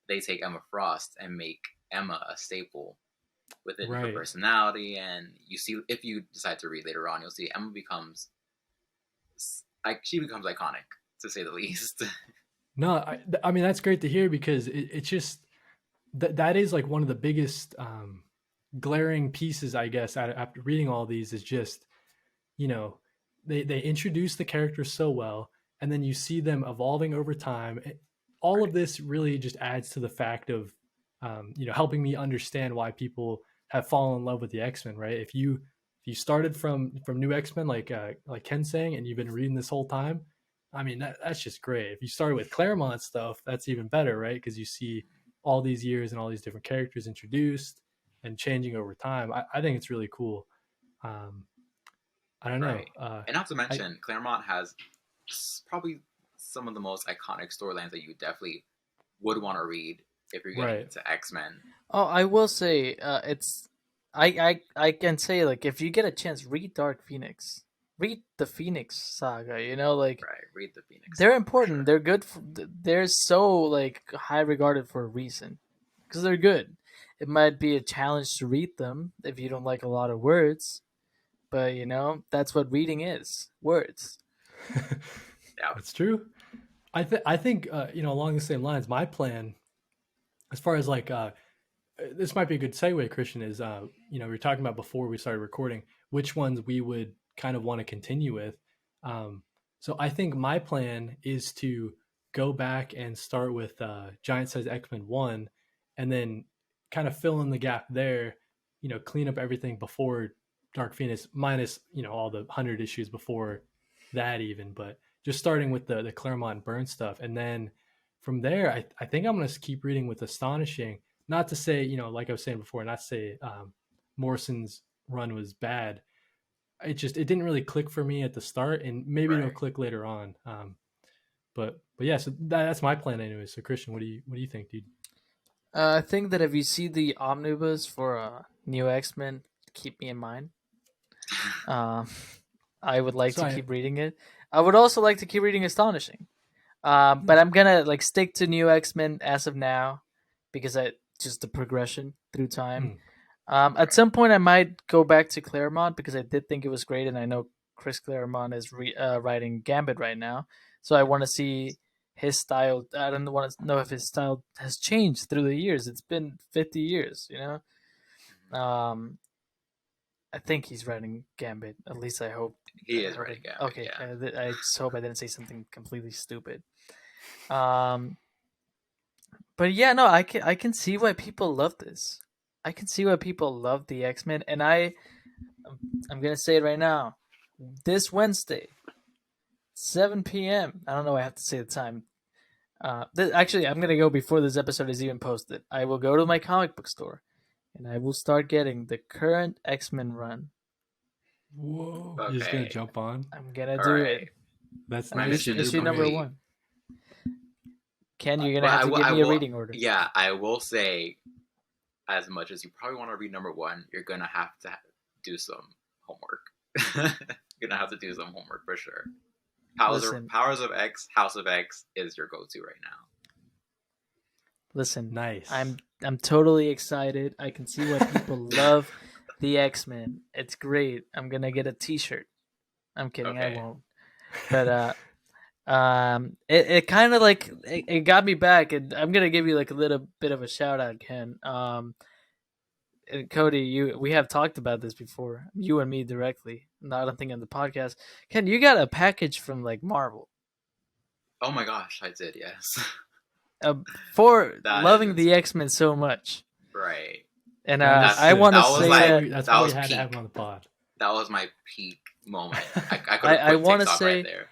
they take Emma Frost and make Emma a staple within her Right. personality, and you see if you decide to read later on, you'll see Emma becomes like she becomes iconic to say the least. No, I mean that's great to hear because it's just that is like one of the biggest glaring pieces, I guess, after reading all these is just you know they introduce the characters so well, and then you see them evolving over time. All of Right. this really just adds to the fact of helping me understand why people have fallen in love with the X-Men, right? If you started from New X-Men like Ken's saying, and you've been reading this whole time, I mean that's just great. If you started with Claremont stuff, that's even better, right? Because you see all these years and all these different characters introduced and changing over time. I think it's really cool. Um, I don't know. Right. And not to I mention, Claremont has probably some of the most iconic storylines that you definitely would want to read if you're getting right. into X Men. Oh, I will say, it's I can say, like, if you get a chance, read Dark Phoenix, read the Phoenix Saga. Like, Right. Read the Phoenix they're Saga for important. sure. They're good. They're so like high regarded for a reason, because they're good. It might be a challenge to read them if you don't like a lot of words, but that's what reading is: words. Yeah. That's true. I think along the same lines, my plan as far as this might be a good segue, Christian, is we were talking about before we started recording which ones we would kind of want to continue with. Um, so I think my plan is to go back and start with Giant Size X-Men 1 and then kind of fill in the gap there, clean up everything before Dark Phoenix, minus, all the 100 issues before that even, but just starting with the Claremont Burn stuff. And then from there, I think I'm going to keep reading with Astonishing. Not to say, like I was saying before, not to say Morrison's run was bad. It didn't really click for me at the start, and maybe it'll Right. click later on. But yeah, so that's my plan anyway. So Christian, what do you think, dude? I think that if you see the omnibus for New X-Men, keep me in mind. Um, I would like So to I keep reading it. I would also like to keep reading Astonishing. But nice. I'm gonna like stick to New X-Men as of now, because I just the progression through time. Mm, At Right. some point, I might go back to Claremont because I did think it was great, and I know Chris Claremont is writing Gambit right now, so I want to see his style. I don't want to know if his style has changed through the years. It's been 50 years, Mhm. Um, I think he's writing Gambit. At least I hope. He is writing Gambit. Okay, Yeah. I just hope I didn't say something completely stupid. Um, but yeah, no, I can see why people love this. I can see why people love the X-Men, and I'm gonna say it right now. This Wednesday, 7 p.m. I don't know. I have to say the time. Actually, I'm gonna go before this episode is even posted. I will go to my comic book store, and I will start getting the current X-Men run. whoa, you're just gonna Okay. jump on? I'm gonna All do right. it. That's My nice, mission dude. You're is Issue number brave. complete. 1. Ken, you're gonna But have I to will. give I me a will. reading order. Yeah, I will say, as much as you probably want to read number one, you're gonna have to do some homework. You're gonna have to do some homework for sure. Listen, Powers of X, House of X is your go-to right now. listen. Nice. I'm totally excited. I can see why people love the X-Men. It's great. I'm gonna get a T-shirt. I'm kidding. I Okay. won't. But it kind of like it got me back, and I'm gonna give you like a little bit of a shout out, Ken. And Cody, we have talked about this before, you and me directly. Not I don't think on the podcast. Ken, you got a package from like Marvel, Oh my gosh, I did. Yes. uh, for That is loving the insane. X Men so much, Right. and That is I sick. want to That was say like that That's that why we was had to have him peak. on the pod. That was my peak moment. I could have I quit want to TikTok right say there.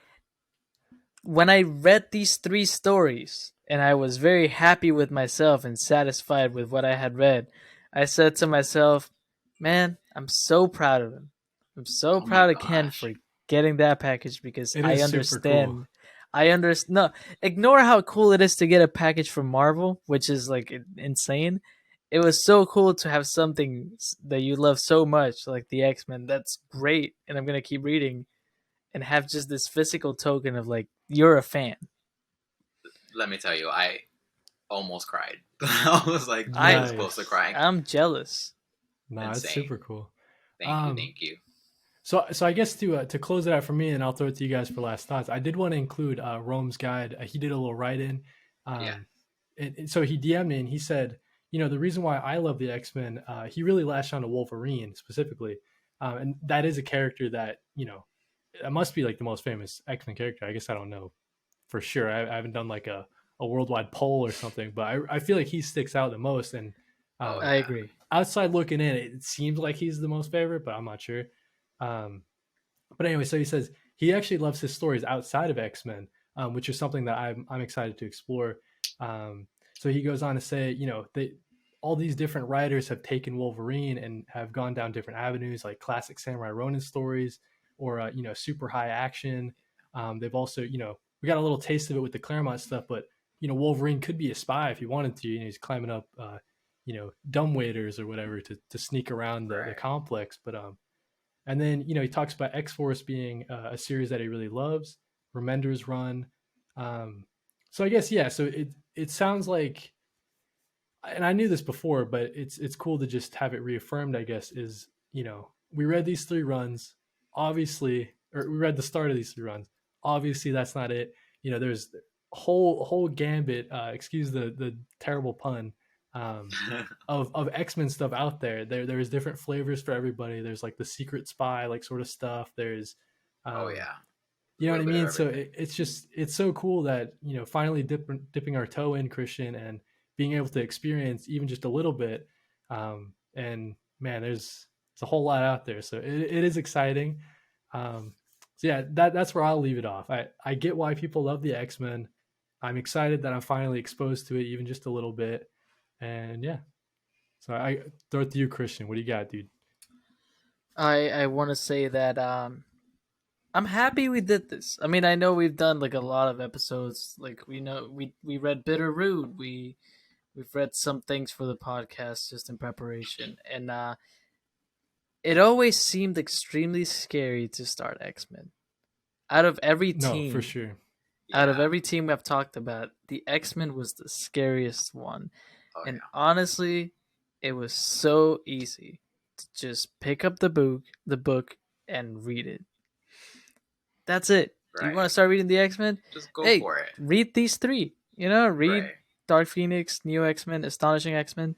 when I read these 3 stories and I was very happy with myself and satisfied with what I had read, I said to myself, man, I'm so proud of him. I'm so Oh my proud of Ken for gosh. getting that package because It I is super cool. understand. I understand. No, ignore how cool it is to get a package from Marvel, which is like insane. It was so cool to have something that you love so much, like the X-Men. That's great, and I'm gonna keep reading and have just this physical token of like you're a fan. Let me tell you, almost cried. I was like I this close to crying. I'm jealous. Nah, it's Insane. super cool. Thank you, Um, thank you. so I guess to close it out for me, and I'll throw it to you guys for last thoughts. I did want to include Rome's guide. He did a little write in. Yeah. And so he DM'd me and he said, the reason why I love the X Men, he really latched on to Wolverine specifically, and that is a character that it must be like the most famous X Men character. I guess I don't know for sure. I haven't done like a worldwide poll or something, but I feel like he sticks out the most. And Oh um, I yeah. agree. outside looking in, it seems like he's the most favorite, but I'm not sure. Um, but anyway, so he says he actually loves his stories outside of X Men, which is something that I'm excited to explore. So he goes on to say, all these different writers have taken Wolverine and have gone down different avenues, like classic Samurai Ronin stories, or super high action. They've also, we got a little taste of it with the Claremont stuff, but Wolverine could be a spy if he wanted to. He's climbing up, dumb waiters or whatever to sneak around the Right. complex. But and then he talks about X Force being a series that he really loves. Remender's Run. So I guess yeah. So it sounds like, and I knew this before, but it's cool to just have it reaffirmed. I guess is we read these three runs, obviously, or we read the start of these three runs. Obviously, that's not it. There's whole gambit. Excuse the terrible pun. Of X-Men stuff out there. There's different flavors for everybody. There's like the secret spy like sort of stuff. There's Oh um yeah. you A know what little I bit of mean? So everything. it's so cool that, finally dipping our toe in, Christian, and being able to experience even just a little bit. And man, there's a whole lot out there. So it is exciting. So yeah, that's where I'll leave it off. I get why people love the X-Men. I'm excited that I'm finally exposed to it, even just a little bit. And yeah, so I throw it to you, Christian. What do you got, dude? I want to say that I'm happy we did this. I mean, I know we've done like a lot of episodes. Like we know we read Bitterroot. We've read some things for the podcast just in preparation, and it always seemed extremely scary to start X Men. Out of every No, for team, sure. out of Yeah. every team I've talked about, the X Men was the scariest one. Oh And yeah. honestly, it was so easy to just pick up the book and read it. That's it. Do you Right. want to start reading the X Men? Just go Hey, for it. read these three. Read Right. Dark Phoenix, Neo X Men, Astonishing X Men.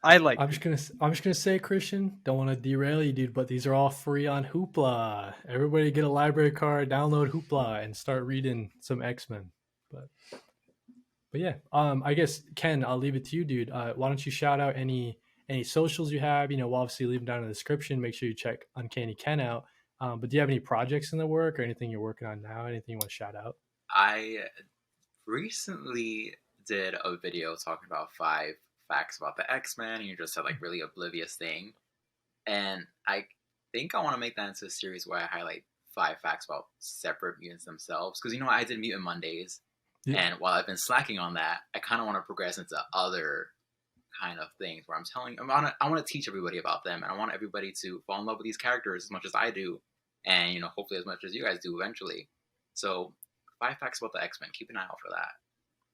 I I'm liked it. just gonna I'm just gonna say, Christian, don't want to derail you, dude, but these are all free on Hoopla. Everybody get a library card, download Hoopla, and start reading some X-Men. But but yeah, I guess Ken, I'll leave it to you, dude. Why don't you shout out any socials you have? We'll obviously leave them down in the description. Make sure you check Uncanny Ken out. But do you have any projects in the work or anything you're working on now? Anything you want to shout out? I recently did a video talking about 5 facts about the X-Men, and you just said like really oblivious thing. And I think I want to make that into a series where I highlight 5 facts about separate mutants themselves. Because I did Mutant Mondays, Yeah. and while I've been slacking on that, I kind of want to progress into other kind of things where I want to teach everybody about them, and I want everybody to fall in love with these characters as much as I do, and hopefully as much as you guys do eventually. So 5 facts about the X-Men. Keep an eye out for that.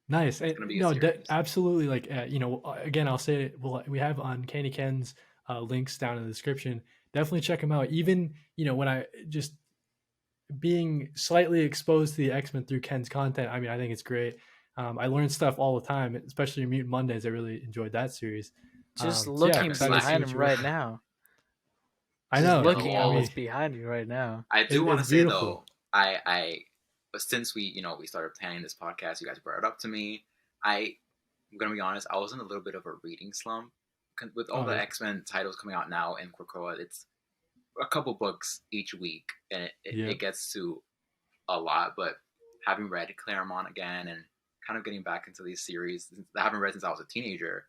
Nice. It's gonna be a No, series. absolutely. Like, again, I'll say it. We have on Candy Ken's links down in the description. Definitely check them out. Even, when I just being slightly exposed to the X-Men through Ken's content, I mean, I think it's great. I learn stuff all the time, especially Mutant Mondays. I really enjoyed that series. Just So yeah, looking I've been excited to see behind slacking. what him you right wrote. now. I Just know. Look at the looking at what's wall. behind you right now. I do want to It's say beautiful. though, but since we started planning this podcast, you guys brought it up to me. I'm gonna be honest, I was in a little bit of a reading slump with all Oh, the yeah. X-Men titles coming out now in Krakoa. It's a couple books each week, and it gets to a lot. But having read Claremont again and kind of getting back into these series that I haven't read since I was a teenager,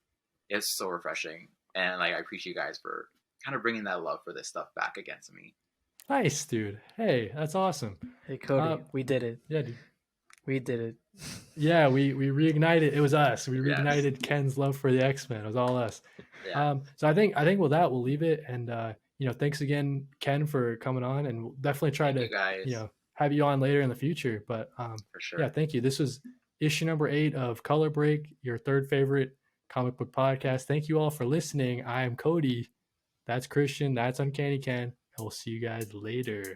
it's so refreshing. And like I appreciate you guys for kind of bringing that love for this stuff back again to me. Nice, dude. Hey, that's awesome. Hey Cody, Uh, we did it. yeah, dude. We did it. Yeah, we reignited. It was us. We Yes. reignited Ken's love for the X-Men. It was all us. Yeah. So I think with that we'll leave it. And thanks again, Ken, for coming on. And we'll definitely try Thank to you guys have you on later in the future. But for sure. yeah, thank you. This was issue number 8 of Color Break, your third favorite comic book podcast. Thank you all for listening. I am Cody. That's Christian. That's Uncanny Ken. And we'll see you guys later.